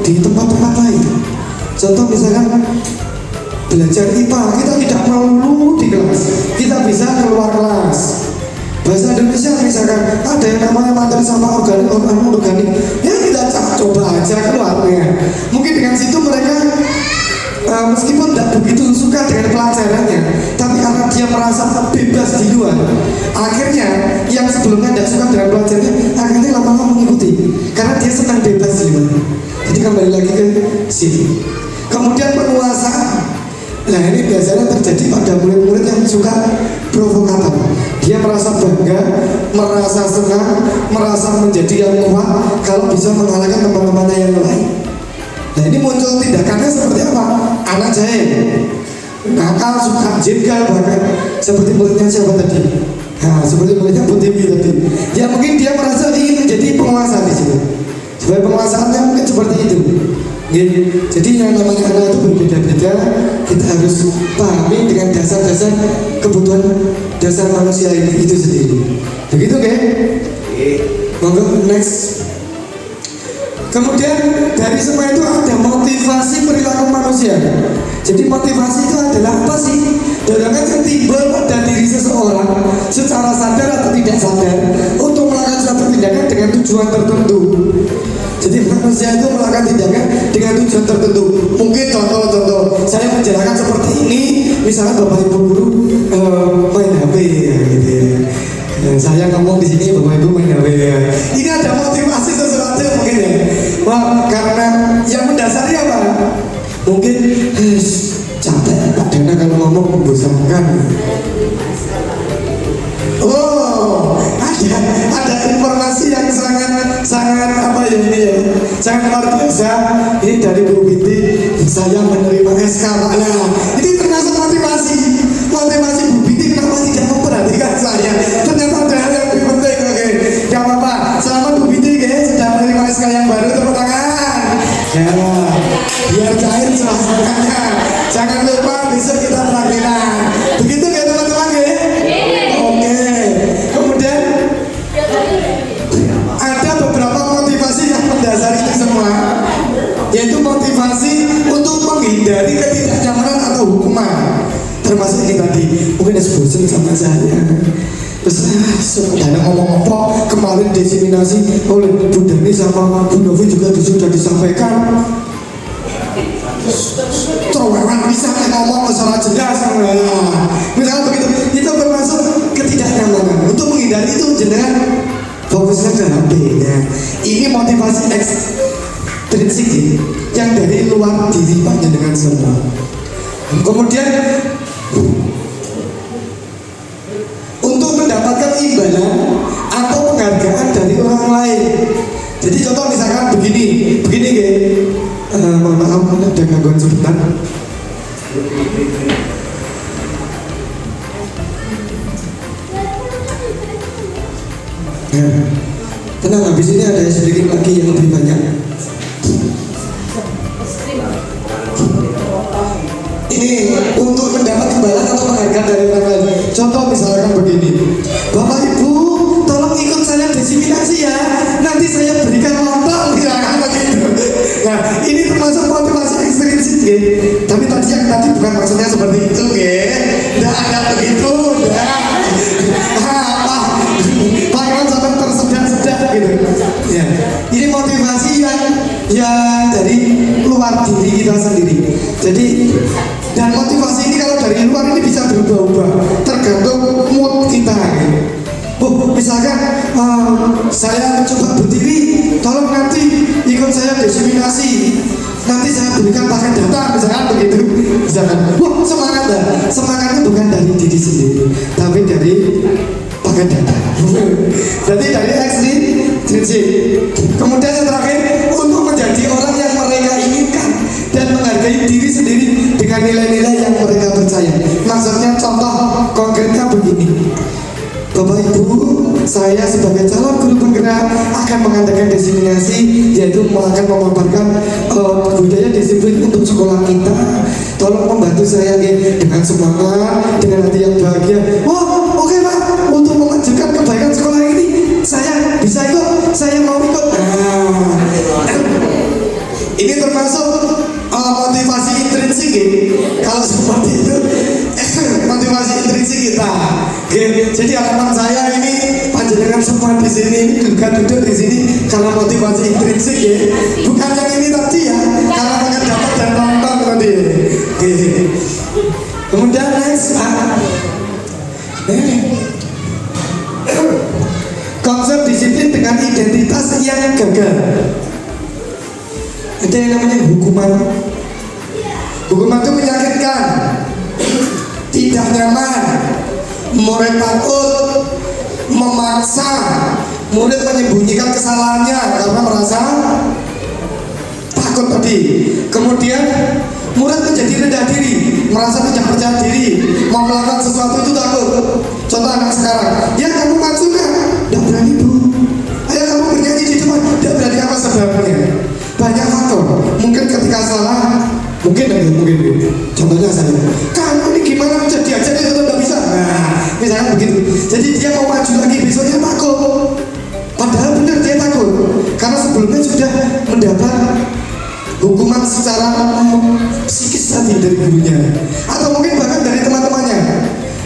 di tempat-tempat lain. Contoh misalkan belajar IPA, kita tidak melulu di kelas, kita bisa keluar kelas. Bahasa Indonesia misalkan ada yang namanya materi sama organik, ya kita coba aja keluarnya. Mungkin dengan situ mereka meskipun tidak begitu suka dengan pelajarannya, tapi karena dia merasa bebas di luar, akhirnya yang sebelumnya tidak suka dengan pelajarannya akhirnya lama-lama mengikuti karena dia senang bebas di luar. Jadi kembali lagi ke sini. Kemudian penguasaan. Nah, ini biasanya terjadi pada murid-murid yang suka provokator. Dia merasa bangga, merasa senang, merasa menjadi yang kuat kalau bisa mengalahkan teman-temannya yang lain. Nah, ini muncul tindakannya seperti apa? Anak jahil, nakal, suka jegal, bahkan seperti muridnya siapa tadi? Nah, seperti muridnya Bu Tiwi tadi. Ya mungkin dia merasa ingin menjadi penguasa di sini. Sebagai penguasaannya mungkin seperti itu. Jadi yang namanya anak itu berbeda-beda. Kita harus pahami dengan dasar-dasar kebutuhan dasar manusia ini itu sendiri. Begitu kan? Monggo next. Kemudian dari semua itu ada motivasi perilaku manusia. Jadi motivasi itu adalah apa sih? Dorongan yang timbul pada diri seseorang secara sadar atau tidak sadar untuk melakukan suatu tindakan dengan tujuan tertentu. Jadi manusia itu melakukan tindakan dengan tujuan tertentu. Mungkin contoh-contoh saya menjelaskan seperti ini, misalnya Bapak Ibu guru main HP, Mungkin capek Pak Dana kalau ngomong membosankan. Oh, ada informasi yang sangat apa ya ini ya, sangat luar biasa. Ini dari Bu Binti, saya menerima SK Pak. Nah, ini termasuk motivasi Bu Binti kenapa tidak memperhatikan saya. Ternyata ada hal yang lebih penting. Oke, gak apa-apa. Selamat Bu Binti guys, sudah menerima SK yang baru, tepuk tangan. Ya, biar cair suasananya. Jangan lupa besok kita praktikan. Begitu ya teman-teman ya. Oke. Kemudian ada beberapa motivasi yang mendasari itu semua, yaitu motivasi untuk menghindari ketidaknyamanan atau hukuman. Termasuk ini tadi, mungkin ada bosan sama saya. Terus Dana ngomong apa kemarin diseminasi oleh Bu Dani sama Bu Novi juga sudah disampaikan. Terowongan bisa ngomong secara jelas. Misalnya begitu, itu termasuk ketidaknyamanan. Untuk menghindari itu jenengan fokusnya ke HP. Nah, ini motivasi ekstrinsik yang dari luar diri panjenengan semua. Kemudian untuk mendapatkan imbalan atau penghargaan dari orang lain. Jadi contoh misalkan begini mohon maaf ada gangguan sebentar. Ya, tenang, habis ini ada sedikit lagi yang lebih banyak. Ini untuk mendapat imbalan atau penghargaan dari orang lain. Contoh misalkan begini, Bapak Ibu tolong ikut saya diseminasi ya, nanti saya berikan lontong misalkan begitu. Nah, ini termasuk motivasi ekstrinsik ya. Tapi tadi bukan maksudnya seperti itu ya. Tidak ada begitu, tidak. Pak Iwan sampai tersedak-sedak gitu. Ya, ini motivasi yang dari luar diri kita sendiri. Jadi dan motivasi ini kalau dari luar ini bisa berubah-ubah tergantung mood kita. Bu, misalkan saya coba berdiri, tolong nanti ikut saya diseminasi, nanti saya berikan paket data, misalkan begitu. Misalkan, wah semangat dah. Semangatnya bukan dari diri sendiri, tapi dari paket data. Jadi dari ekstrinsik. Kemudian yang terakhir, untuk menjadi orang yang mereka inginkan dan menghargai diri sendiri dengan nilai-nilai yang mereka percaya. Maksudnya contoh konkretnya begini, Bapak Ibu, saya sebagai calon guru penggerak akan mengadakan diseminasi, yaitu akan memaparkan budaya disiplin untuk sekolah kita. Tolong membantu saya dengan semangat, dengan hati yang bahagia. Wah, oke Pak, untuk memajukan kebaikan sekolah ini, saya bisa ikut, saya mau ikut. Nah, ini termasuk motivasi intrinsik ya. Kalau seperti itu motivasi intrinsik kita. Jadi harapan saya ini panjenengan semua di sini juga duduk di sini karena motivasi intrinsik ya. Bukan yang ini tadi ya, karena pengen dapat dan nonton tadi. Kemudian next konsep disiplin dengan identitas yang gagal. Ada yang namanya hukuman. Hukuman itu menyakitkan, tidak nyaman, murid takut, memaksa, murid menyembunyikan kesalahannya karena merasa takut tadi. Kemudian murid menjadi rendah diri, merasa tidak percaya diri, mau melakukan sesuatu itu takut. Contoh anak sekarang, ya kamu maju kan? Tidak berani Bu. Ayo kamu bernyanyi di depan, tidak berani, apa sebabnya? Banyak faktor. Mungkin ketika salah, mungkin. Contohnya saya, kamu ini gimana bisa diajar itu tidak bisa. Nah, misalnya begitu. Jadi dia mau maju lagi besoknya takut. Padahal benar dia takut karena sebelumnya sudah mendapat hukuman secara psikis tadi dari gurunya, atau mungkin bahkan dari teman-temannya.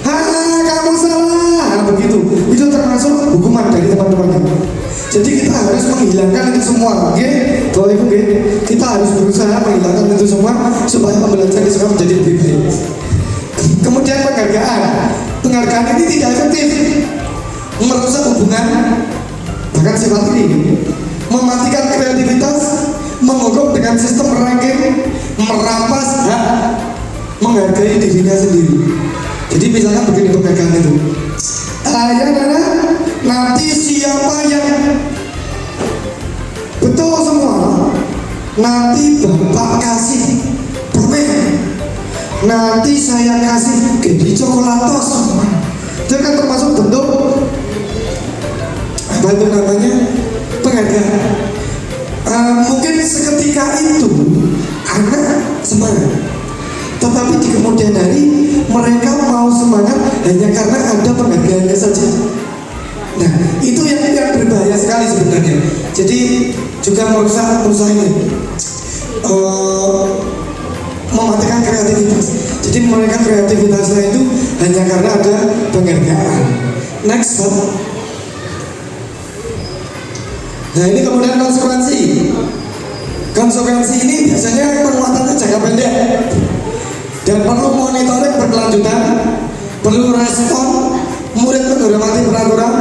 Kamu salah, begitu. Itu termasuk hukuman dari teman-temannya. Jadi kita harus menghilangkan itu semua, oke? Bapak Ibu, kita harus berusaha menghilangkan itu semua supaya pembelajaran di sekolah menjadi lebih baik. Kemudian penghargaan ini tidak efektif, merusak hubungan, bahkan sifat ini, mematikan kreativitas, menghukum dengan sistem ranking, merampas hak menghargai dirinya sendiri. Jadi misalkan begini pegangan itu, nanti siapa yang betul semua, nanti bapak kasih permen, nanti saya kasih candy coklatos. Itu kan termasuk bentuk apa itu namanya, penghargaan. Mungkin seketika itu anak semangat, tetapi di kemudian hari mereka mau semangat hanya karena ada penghargaannya saja. Nah, itu yang berbahaya sekali sebenarnya. Jadi juga merusak ini, mematikan kreativitas. Jadi mereka kreativitasnya itu hanya karena ada penghargaan. Next, Pak. Nah, ini kemudian konsekuensi. Konsekuensi ini biasanya penguatannya jangka pendek dan perlu monitoring berkelanjutan, perlu respon, murid menghormati peraturan,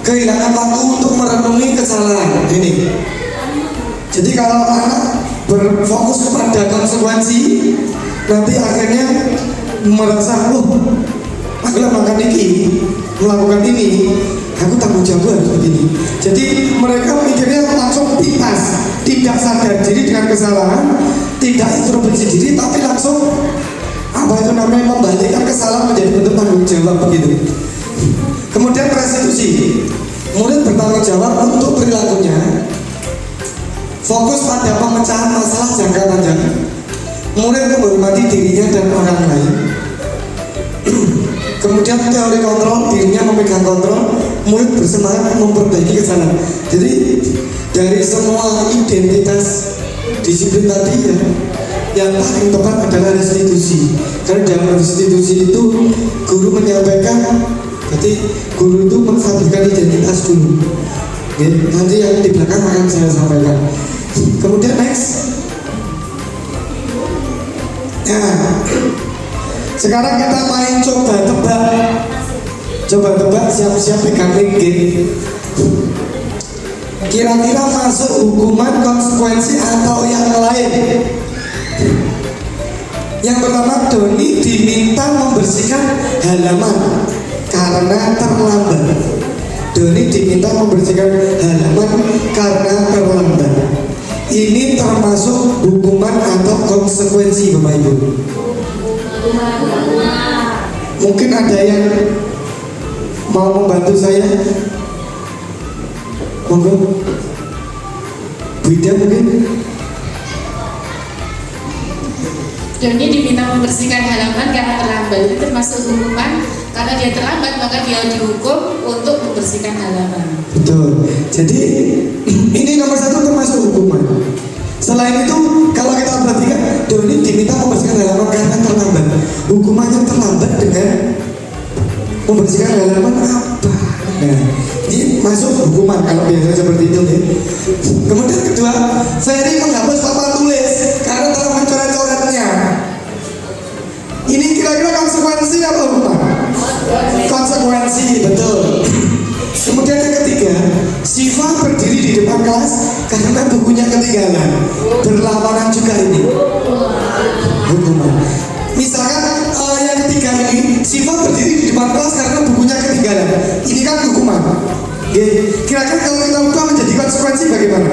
kehilangan waktu untuk merenungi kesalahan. Ini. Jadi kalau anak berfokus pada konsekuensi, nanti akhirnya merasa, aku makan ini, melakukan ini, aku tanggung jawab harus begini. Jadi mereka mikirnya langsung pipas, tidak sadar diri dengan kesalahan, tidak introspeksi diri, tapi langsung apa itu namanya, membalikkan kesalahan menjadi bentuk tanggung jawab begitu. Kemudian restitusi, murid bertanggung jawab untuk perilakunya, fokus pada pemecahan masalah jangka panjang, murid menghormati dirinya dan orang lain. Kemudian teori kontrol, dirinya memegang kontrol, murid bersemangat memperbaiki kesalahan. Jadi dari semua identitas disiplin tadi ya, yang paling tepat adalah restitusi. Karena dalam restitusi itu guru menyampaikan, jadi guru itu memfabrikkan identitas dulu. Oke, nanti yang di belakang akan saya sampaikan. Kemudian next. Nah, sekarang kita main coba tebak, siap-siap pegang linggit. Kira-kira masuk hukuman, konsekuensi atau yang lain? Yang pertama, Doni diminta membersihkan halaman karena terlambat. Doni diminta membersihkan halaman karena terlambat. Ini termasuk hukuman atau konsekuensi, Bapak Ibu? Mungkin ada yang mau membantu saya? Monggo. Bida mungkin? Doni diminta membersihkan halaman karena terlambat. Itu termasuk hukuman, karena dia terlambat maka dia dihukum untuk membersihkan halaman. Betul. Jadi ini nomor satu termasuk hukuman. Selain itu, kalau kita perhatikan, Doni diminta membersihkan halaman karena terlambat. Hukumannya terlambat dengan membersihkan halaman apa? Nah, ini masuk hukuman kalau biasanya seperti itu ya. Kemudian kedua, Ferry menghapus papan tulis karena telah mencoret-coretnya. Ini kira-kira konsekuensi apa hukuman? Konsekuensi, betul. Kemudian yang ketiga, Siva berdiri di depan kelas karena bukunya ketinggalan. Berlawanan juga ini hukuman. Misalkan yang ketiga ini, Siva berdiri di depan kelas karena bukunya ketinggalan. Ini kan hukuman. Kira-kira kalau kita ubah menjadi konsekuensi bagaimana?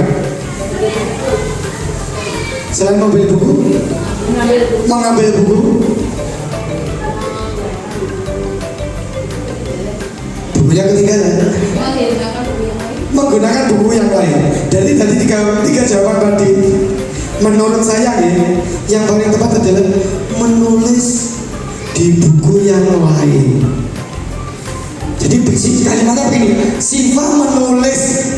Selain membeli buku, mengambil buku, bukunya ketinggalan, menggunakan buku yang lain. Jadi tadi tiga jawaban tadi, menurut saya ya, yang paling tepat adalah menulis di buku yang lain. Jadi kalimatnya begini, Siva menulis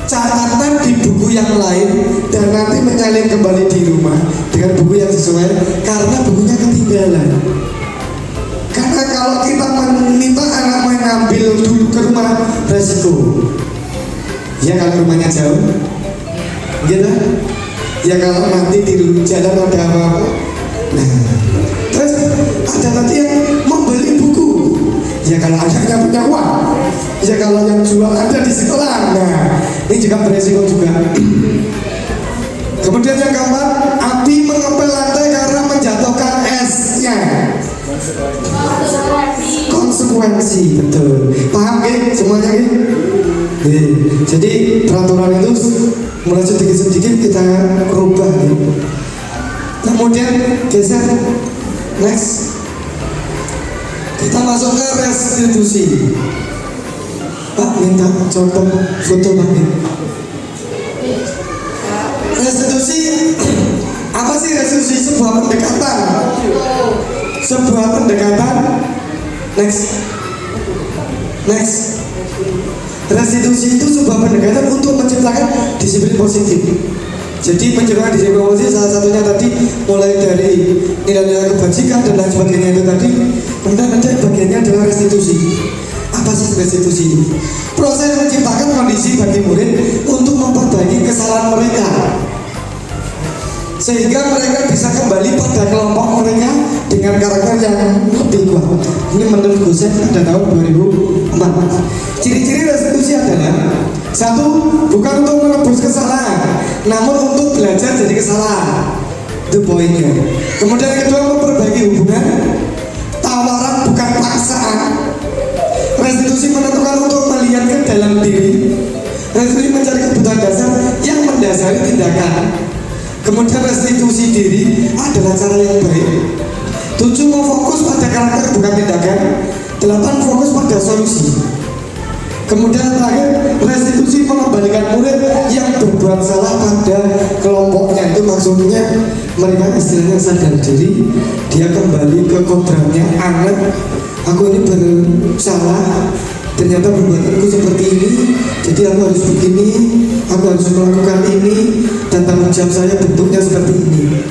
catatan di buku yang lain dan nanti menyalin kembali di rumah dengan buku yang sesuai karena bukunya ketinggalan. Karena kalau kita meminta anak mengambil dulu ke rumah, resiko. Ya kalau rumahnya jauh, gitu. Ya kalau nanti di jalan ada apa-apa. Nah, terus ada tadi yang membeli buku. Ya kalau anaknya punya uang. Ya kalau yang jual ada di sekolah. Nah, ini juga beresiko juga. Kemudian yang keempat, Abi mengepel konsekuensi, betul. Paham gak semuanya gak? Jadi peraturan itu mulai sedikit-sedikit kita rubah ya. Kemudian geser, next. Kita masuk ke restitusi. Pak minta contoh foto Pak. Restitusi apa sih restitusi? Sebuah pendekatan. Sebuah pendekatan. Next. Restitusi itu sebuah pendekatan untuk menciptakan disiplin positif. Jadi menciptakan disiplin positif salah satunya tadi mulai dari nilai-nilai kebajikan dan lain sebagainya itu tadi. Kemudian ada bagiannya adalah restitusi. Apa sih restitusi itu? Proses menciptakan kondisi bagi murid untuk memperbaiki kesalahan mereka, sehingga mereka bisa kembali pada kelompok mereka dengan karakter yang lebih kuat. Ini menurut Gosen pada tahun 2004. Ciri-ciri restitusi adalah satu, bukan untuk menebus kesalahan, namun untuk belajar dari kesalahan. Itu poinnya. Kemudian yang kedua, memperbaiki hubungan. Tawaran bukan paksaan. Restitusi menentukan untuk melihat ke dalam diri. Restitusi mencari kebutuhan dasar yang mendasari tindakan. Kemudian restitusi diri adalah cara yang baik. 7, memfokus pada karakter bukan tindakan. 8, fokus pada solusi. Kemudian terakhir, restitusi mengembalikan murid yang berbuat salah pada kelompoknya. Itu maksudnya mereka istilahnya sadar diri, dia kembali ke kodratnya, anak, aku ini bersalah, ternyata perbuatanku seperti ini, jadi aku harus begini, aku harus melakukan ini, dan tanggung jawab saya bentuknya seperti ini.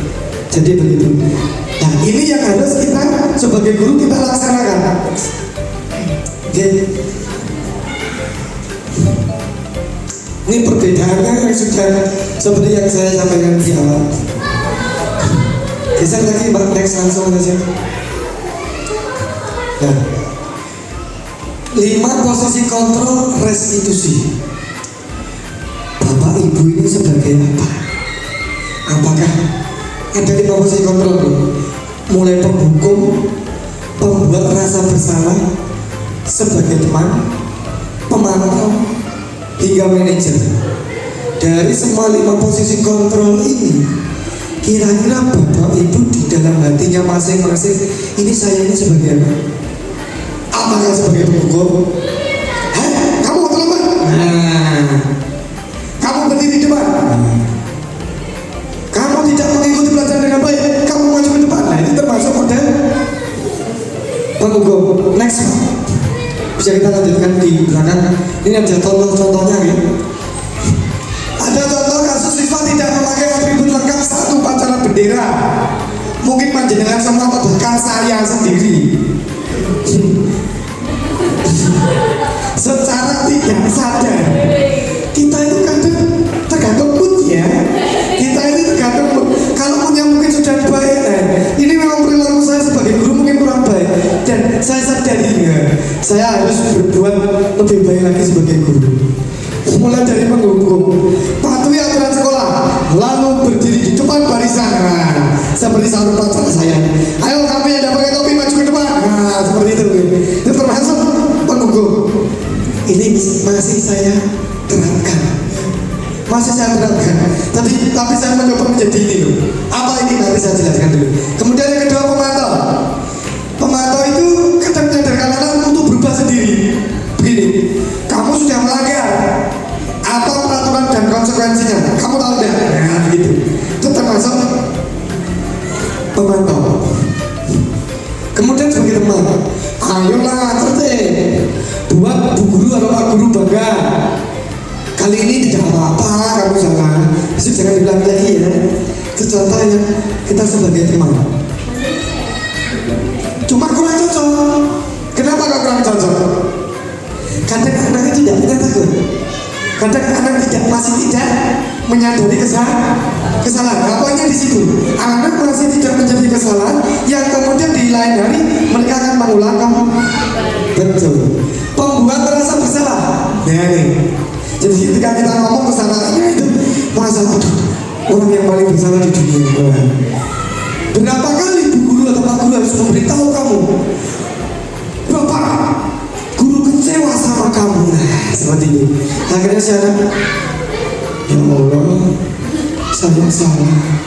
Jadi begitu. Nah ini yang harus kita sebagai guru kita laksanakan. Oke. Ini perbedaannya yang sudah seperti yang saya sampaikan di awal. Geser lagi Mbak, next langsung saja. Nah, 5 posisi kontrol restitusi. Bapak Ibu ini sebagai apa? Apakah ada 5 posisi kontrol? Mulai penghukum, pembuat rasa bersalah, sebagai teman, pemantau, hingga manajer. Dari semua 5 posisi kontrol ini, kira-kira Bapak Ibu di dalam hatinya masing-masing, ini saya ini sebagai apa? Apakah sebagai penghukum? Hei, kamu terlambat. Nah, kamu berdiri di depan. Kamu tidak mengikuti pelajaran dengan baik, kamu maju ke depan. Nah, ini termasuk model penghukum. Next, bisa kita lanjutkan di belakang. Ini ada contoh-contohnya ya. Ada contoh kasus siswa tidak memakai atribut lengkap saat upacara bendera. Mungkin panjenengan semua atau bahkan saya sendiri secara tidak sadar kita itu kadang tergantung mood ya. Kita ini tergantung mood. Kalau moodnya mungkin sudah baik, ini memang perilaku saya sebagai guru mungkin kurang baik, dan saya sadari ya, saya harus berbuat lebih baik lagi sebagai guru. Mulai dari menghukum, patuhi aturan sekolah, lalu berdiri di depan barisan. Nah, seperti saat upacara saya. Ayo kami yang pakai topi maju ke depan. Nah, seperti itu. Itu termasuk penghukum. Ini masih saya terapkan. Tapi saya mencoba menjadi ini loh. Apa ini nanti saya jelaskan dulu. Kemudian yang kedua, pemantau. Pemantau itu kadang menyadarkan anak untuk berubah sendiri. Begini, kamu sudah melanggar apa peraturan dan konsekuensinya, kamu tahu tidak? Nah, begitu. Itu termasuk pemantau. Kemudian sebagai teman, ayolah tertib, buat bu guru atau pak guru bangga. Kali ini tidak apa-apa, kamu jangan, jangan dibilang lagi ya. Itu contohnya kita sebagai teman. Cuma kurang cocok. Kenapa kok kurang cocok? Kadang anak itu tidak punya takut. Kadang anak masih tidak menyadari kesalahan. Apanya di situ? Anak masih tidak menjadi kesalahan yang kemudian di lain hari mereka akan mengulang. Betul. Pembuat rasa bersalah. Nah ini. Jadi ketika kita ngomong kesalahannya itu merasa orang yang paling bersalah di dunia. Berapa kali bu guru atau pak guru harus memberitahu kamu, Bapak, seperti ini. Akhirnya saya, ya Allah, saya salah.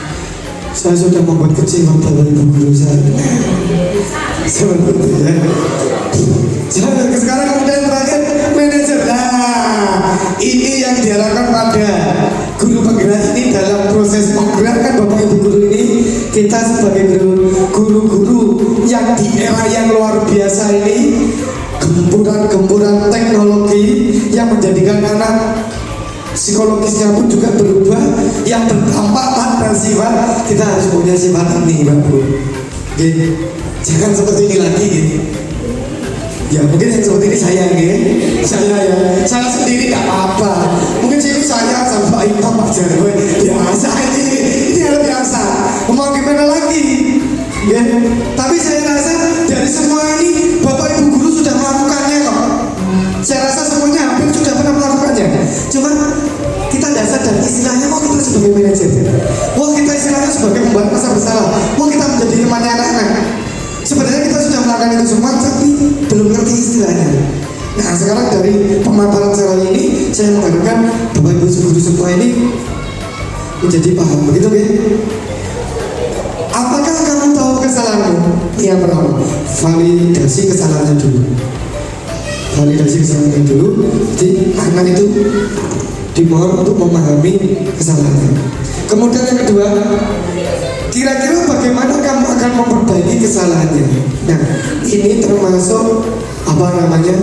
Saya sudah membuat kecewa Bapak Ibu guru saya. Seperti itu ya. Sekarang kemudian terakhir manajer. Nah, ini yang diharapkan pada guru penggerak ini dalam proses menggerakkan Bapak Ibu guru ini. Kita sebagai guru-guru yang di era yang luar biasa ini, gempuran-gempuran teknologi yang menjadikan anak psikologisnya pun juga berubah, yang berdampak pada sifat. Kita harus punya sifat ini, Pak Bu. Jangan seperti ini lagi gitu. Ya mungkin yang seperti ini saya saya sendiri nggak apa-apa. Mungkin sini saya sama Imam Pak Jarwo biasa ini hal biasa. Mau gimana lagi? Ya. Tapi saya rasa dari semua ini Bapak Ibu guru sudah melakukannya kok. Saya rasa semuanya hampir sudah pernah melakukannya. Cuma kita dasar dan istilahnya mau kita sebagai manajer, mau kita istilahnya sebagai pembuat pasar bersalah, mau kita menjadi temannya anak-anak. Sebenarnya kita sudah melakukan itu semua, tapi belum ngerti istilahnya. Nah sekarang dari pemaparan saya ini, saya mengharapkan Bapak Ibu guru semua ini menjadi paham, begitu kan? Apakah kamu tahu kesalahanmu? Yang pertama, validasi kesalahannya dulu. Validasi kesalahannya dulu. Jadi anak itu dimohon untuk memahami kesalahannya. Kemudian yang kedua, kira-kira bagaimana kamu akan memperbaiki kesalahannya. Nah ini termasuk apa namanya,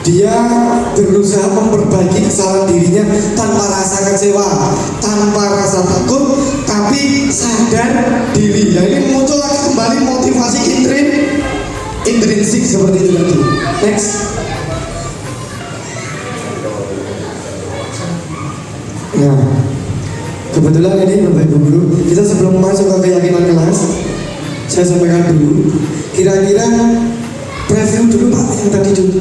dia berusaha memperbaiki kesalahan dirinya tanpa rasa kecewa, tanpa rasa takut, tapi sadar diri. Nah ini muncul lagi kembali motivasi intrinsik seperti itu tadi. Next. Nah, kebetulan ini Bapak Ibu guru, kita sebelum masuk ke keyakinan kelas, saya sampaikan dulu, kira-kira preview dulu Pak yang tadi dulu.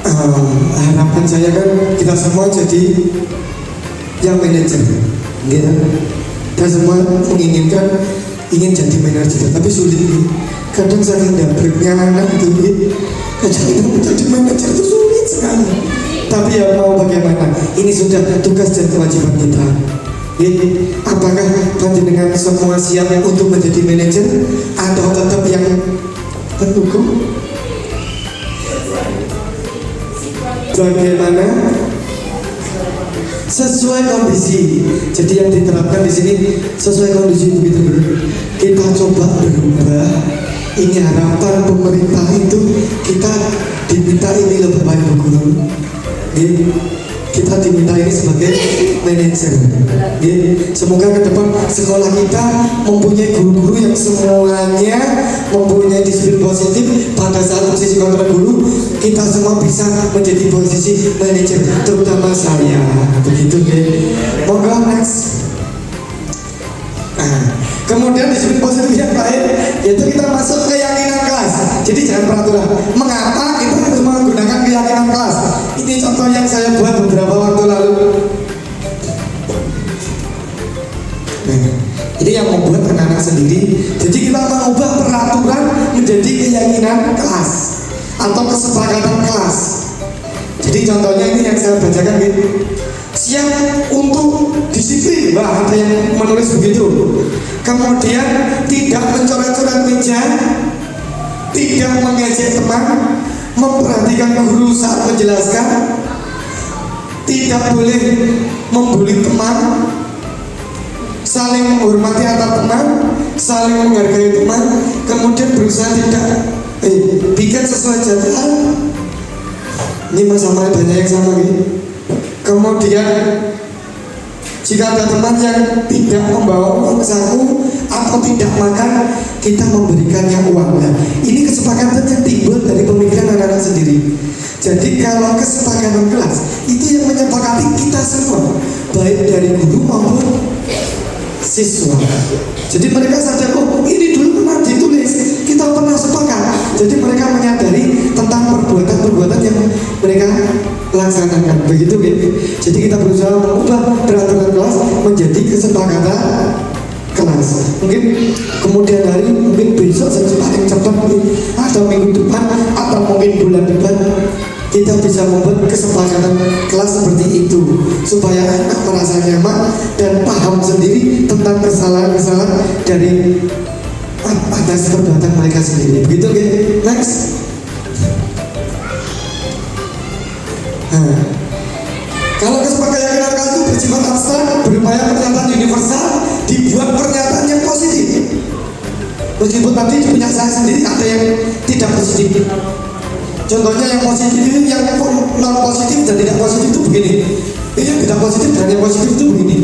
Harapan saya kan kita semua jadi yang manajer, gitu. Kita semua menginginkan ingin jadi manajer, tapi sulit nih. Kadang saking dapetnya anak itu, kadang kita menjadi manajer itu sulit sekali. Tapi ya mau bagaimana? Ini sudah tugas dan kewajiban kita. Apakah panjenengan semua siap untuk menjadi manajer atau tetap yang pendukung? Bagaimana? Sesuai kondisi. Jadi yang diterapkan di sini sesuai kondisi begitu. Kita coba berubah. Ini harapan pemerintah itu, kita diminta ini loh Bapak Ibu guru. Kita diminta ini sebagai manajer. Semoga ke depan sekolah kita mempunyai guru-guru yang semuanya mempunyai disiplin positif. Pada saat posisi kontrak guru, kita semua bisa menjadi posisi manajer, terutama saya. Begitu ya. Monggo next. Kemudian disiplin positif yang lain yaitu kita masuk keyakinan kelas. Jadi jangan peraturan. Mengapa kita harus menggunakan keyakinan kelas? Ini contoh yang saya buat beberapa waktu lalu. Ini yang membuat anak-anak sendiri. Jadi kita mengubah peraturan menjadi keyakinan kelas atau kesepakatan kelas. Jadi contohnya ini yang saya bacakan gitu. Siap untuk disiplin, ada yang menulis begitu. Kemudian tidak mencoret-coret meja, tidak mengejek teman, memperhatikan guru saat menjelaskan, tidak boleh membuli teman, saling menghormati antar teman, saling menghargai teman, kemudian berusaha tidak bikin sesuai jadwal. Ini masalah banyak yang sama gitu. Kemudian jika ada teman yang tidak membawa uang saku atau tidak makan, kita memberikannya uang. Nah, ini kesepakatan yang timbul dari pemikiran anak-anak sendiri. Jadi kalau kesepakatan kelas itu yang menyepakati kita semua, baik dari guru maupun siswa. Jadi mereka sadar, oh ini dulu pernah ditulis, kita pernah sepakat. Jadi mereka menyadari tentang perbuatan-perbuatan yang mereka laksanakan, begitu gitu. Jadi kita berusaha mengubah peraturan kelas menjadi kesepakatan kelas. Mungkin kemudian hari, mungkin besok saja paling cepat, atau minggu depan, atau mungkin bulan depan, kita bisa membuat kesepakatan kelas seperti itu supaya anak merasa nyaman dan paham sendiri tentang kesalahan-kesalahan dari atas perbuatan mereka sendiri. Begitu, oke? Next. Nah, kalau kesepakatan kelas itu bersifat abstrak, berupaya pernyataan universal, dibuat pernyataan yang positif. Meskipun tadi punya saya sendiri ada yang tidak positif. Contohnya yang positif itu, yang non positif dan tidak positif itu begini. Yang tidak positif dan yang positif itu begini.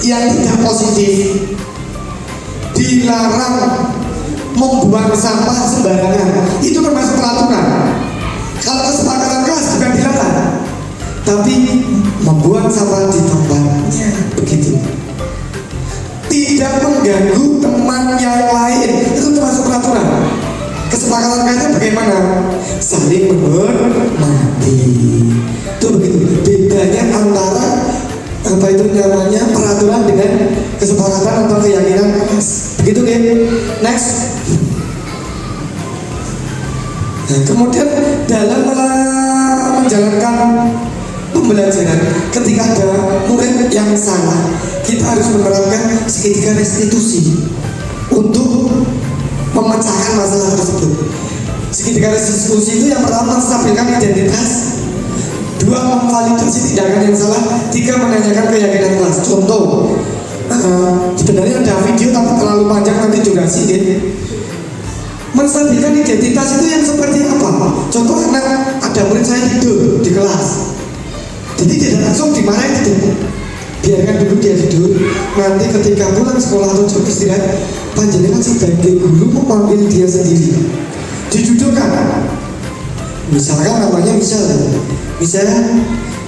Yang tidak positif dilarang membuang sampah sembarangan. Itu termasuk peraturan. Kalau kesepakatan kelas bukan dilarang, tapi membuang sampah di tempatnya, begitu. Tidak mengganggu teman yang lain, itu termasuk peraturan. Kesepakatan kelasnya bagaimana? Saling menghormati. Itu begitu. Bedanya antara apa itu namanya peraturan dengan kesepakatan atau keyakinan kelas. Begitu kan? Next. Nah, kemudian dalam menjalankan pembelajaran, ketika ada murid yang salah, kita harus menerapkan segitiga restitusi untuk memecahkan masalah tersebut. Segitiga restitusi itu yang pertama menstabilkan identitas, dua memvalidasi tindakan yang salah, tiga menanyakan keyakinan kelas. Contoh, sebenarnya ada video tapi terlalu panjang nanti durasi deh. Menstabilkan identitas itu yang seperti apa? Contoh, ada murid saya tidur di kelas, jadi tidak langsung dimarahin gitu. Biarkan dulu dia tidur. Nanti ketika pulang sekolah atau jam istirahat, panjenengan sebagai guru memanggil dia sendiri, didudukkan. Misalkan namanya misal,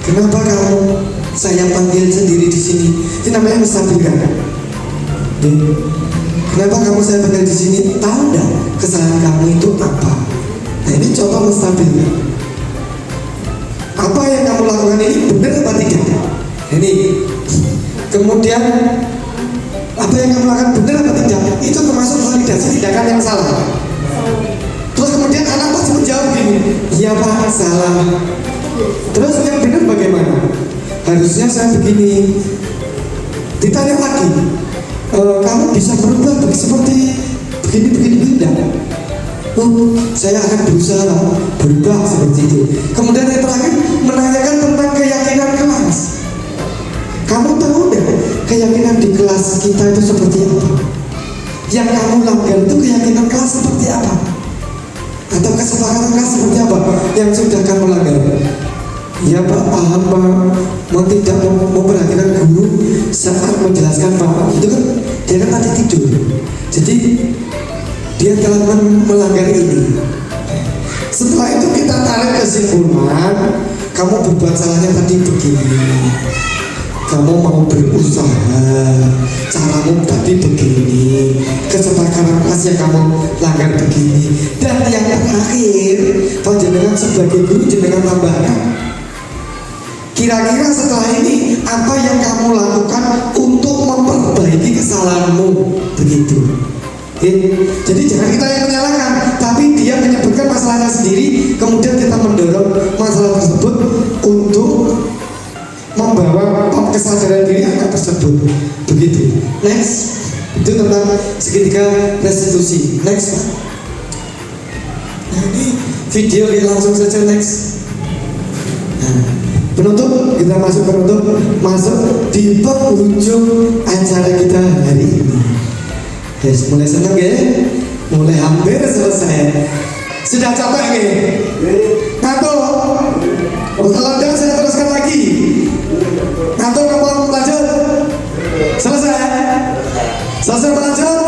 kenapa kamu saya panggil sendiri di sini? Itu namanya menstabilkan. Kenapa kamu saya panggil di sini? Tahu nggak kesalahan kamu itu apa? Nah, ini contoh menstabilkan. Apa yang kamu lakukan ini benar apa tidak? Ini. Kemudian apa yang kamu lakukan benar apa tidak? Itu termasuk validasi tindakan yang salah. Terus kemudian anak pasti menjawab gini, iya Pak, salah. Terus yang benar bagaimana? Harusnya saya begini. Ditanya lagi, kamu bisa berubah seperti begini tidak? Oh, saya akan berusaha berubah seperti itu. Kemudian yang terakhir menanyakan tentang keyakinan kelas. Kamu tahu nggak keyakinan di kelas kita itu seperti apa? Yang kamu langgar itu keyakinan kelas seperti apa? Atau kesepakatan kelas seperti apa yang sudah kamu langgar? Ya Pak, paham Pak. Mau tidak memperhatikan guru saat menjelaskan Pak. Itu kan dia kan tadi tidur. Jadi dia telah melanggar ini. Setelah itu kita tarik kesimpulan, kamu berbuat salahnya tadi begini. Kamu mau berusaha, caramu tadi begini, kesepakatan kelas yang kamu langgar begini. Dan yang terakhir, panjenengan sebagai guru jenengan tambahkan, kira-kira setelah ini apa yang kamu lakukan untuk memperbaiki kesalahanmu, begitu. Jadi jangan kita yang menyalahkan, tapi dia menyebutkan masalahnya sendiri, kemudian kita mendorong masalah tersebut untuk membawa kesadaran diri anak tersebut, begitu. Next, itu tentang segitiga restitusi. Next. Nah, ini video langsung saja next. Nah, penutup, kita masuk di penghujung acara kita hari ini. Yes, mulai senang ya, mulai hampir selesai. Sudah capek ya? Ngantuk? Kalau tidak saya teruskan lagi. Ngantuk mau lanjut? Selesai? Selesai lanjut?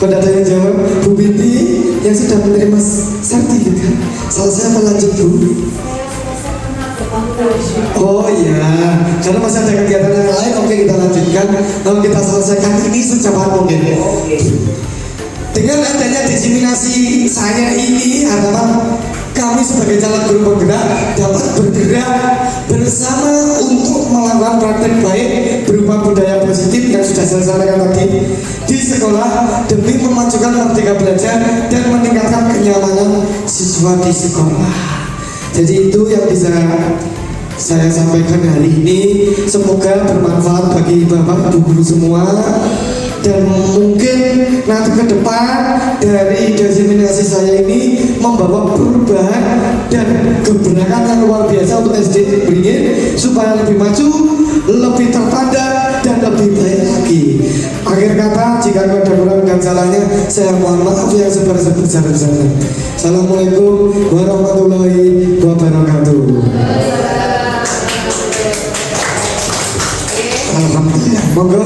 Kalau ada yang jawab, Bu Binti yang sudah menerima sertifikat, selesai melanjut Bu? Oh iya, karena masih ada kegiatan yang lain, oke kita lanjutkan. Lalu kita selesaikan ini secepat mungkin. Dengan adanya diseminasi saya ini, harapan kami sebagai calon guru penggerak dapat bergerak bersama untuk melakukan praktek baik berupa berupa budaya positif yang sudah saya sampaikan tadi di sekolah demi memajukan merdeka belajar dan meningkatkan kenyamanan siswa di sekolah. Jadi itu yang bisa saya sampaikan hari ini. Semoga bermanfaat bagi Bapak Ibu guru semua, dan mungkin nanti ke depan dari diseminasi saya ini membawa perubahan dan gebrakan yang luar biasa untuk SD Beringin supaya lebih maju, lebih terpandang dan lebih baik lagi. Akhir kata, jika ada kurang dan salahnya, saya mohon maaf yang sebesar-besarnya. Assalamualaikum warahmatullahi wabarakatuh. Alhamdulillah. Monggo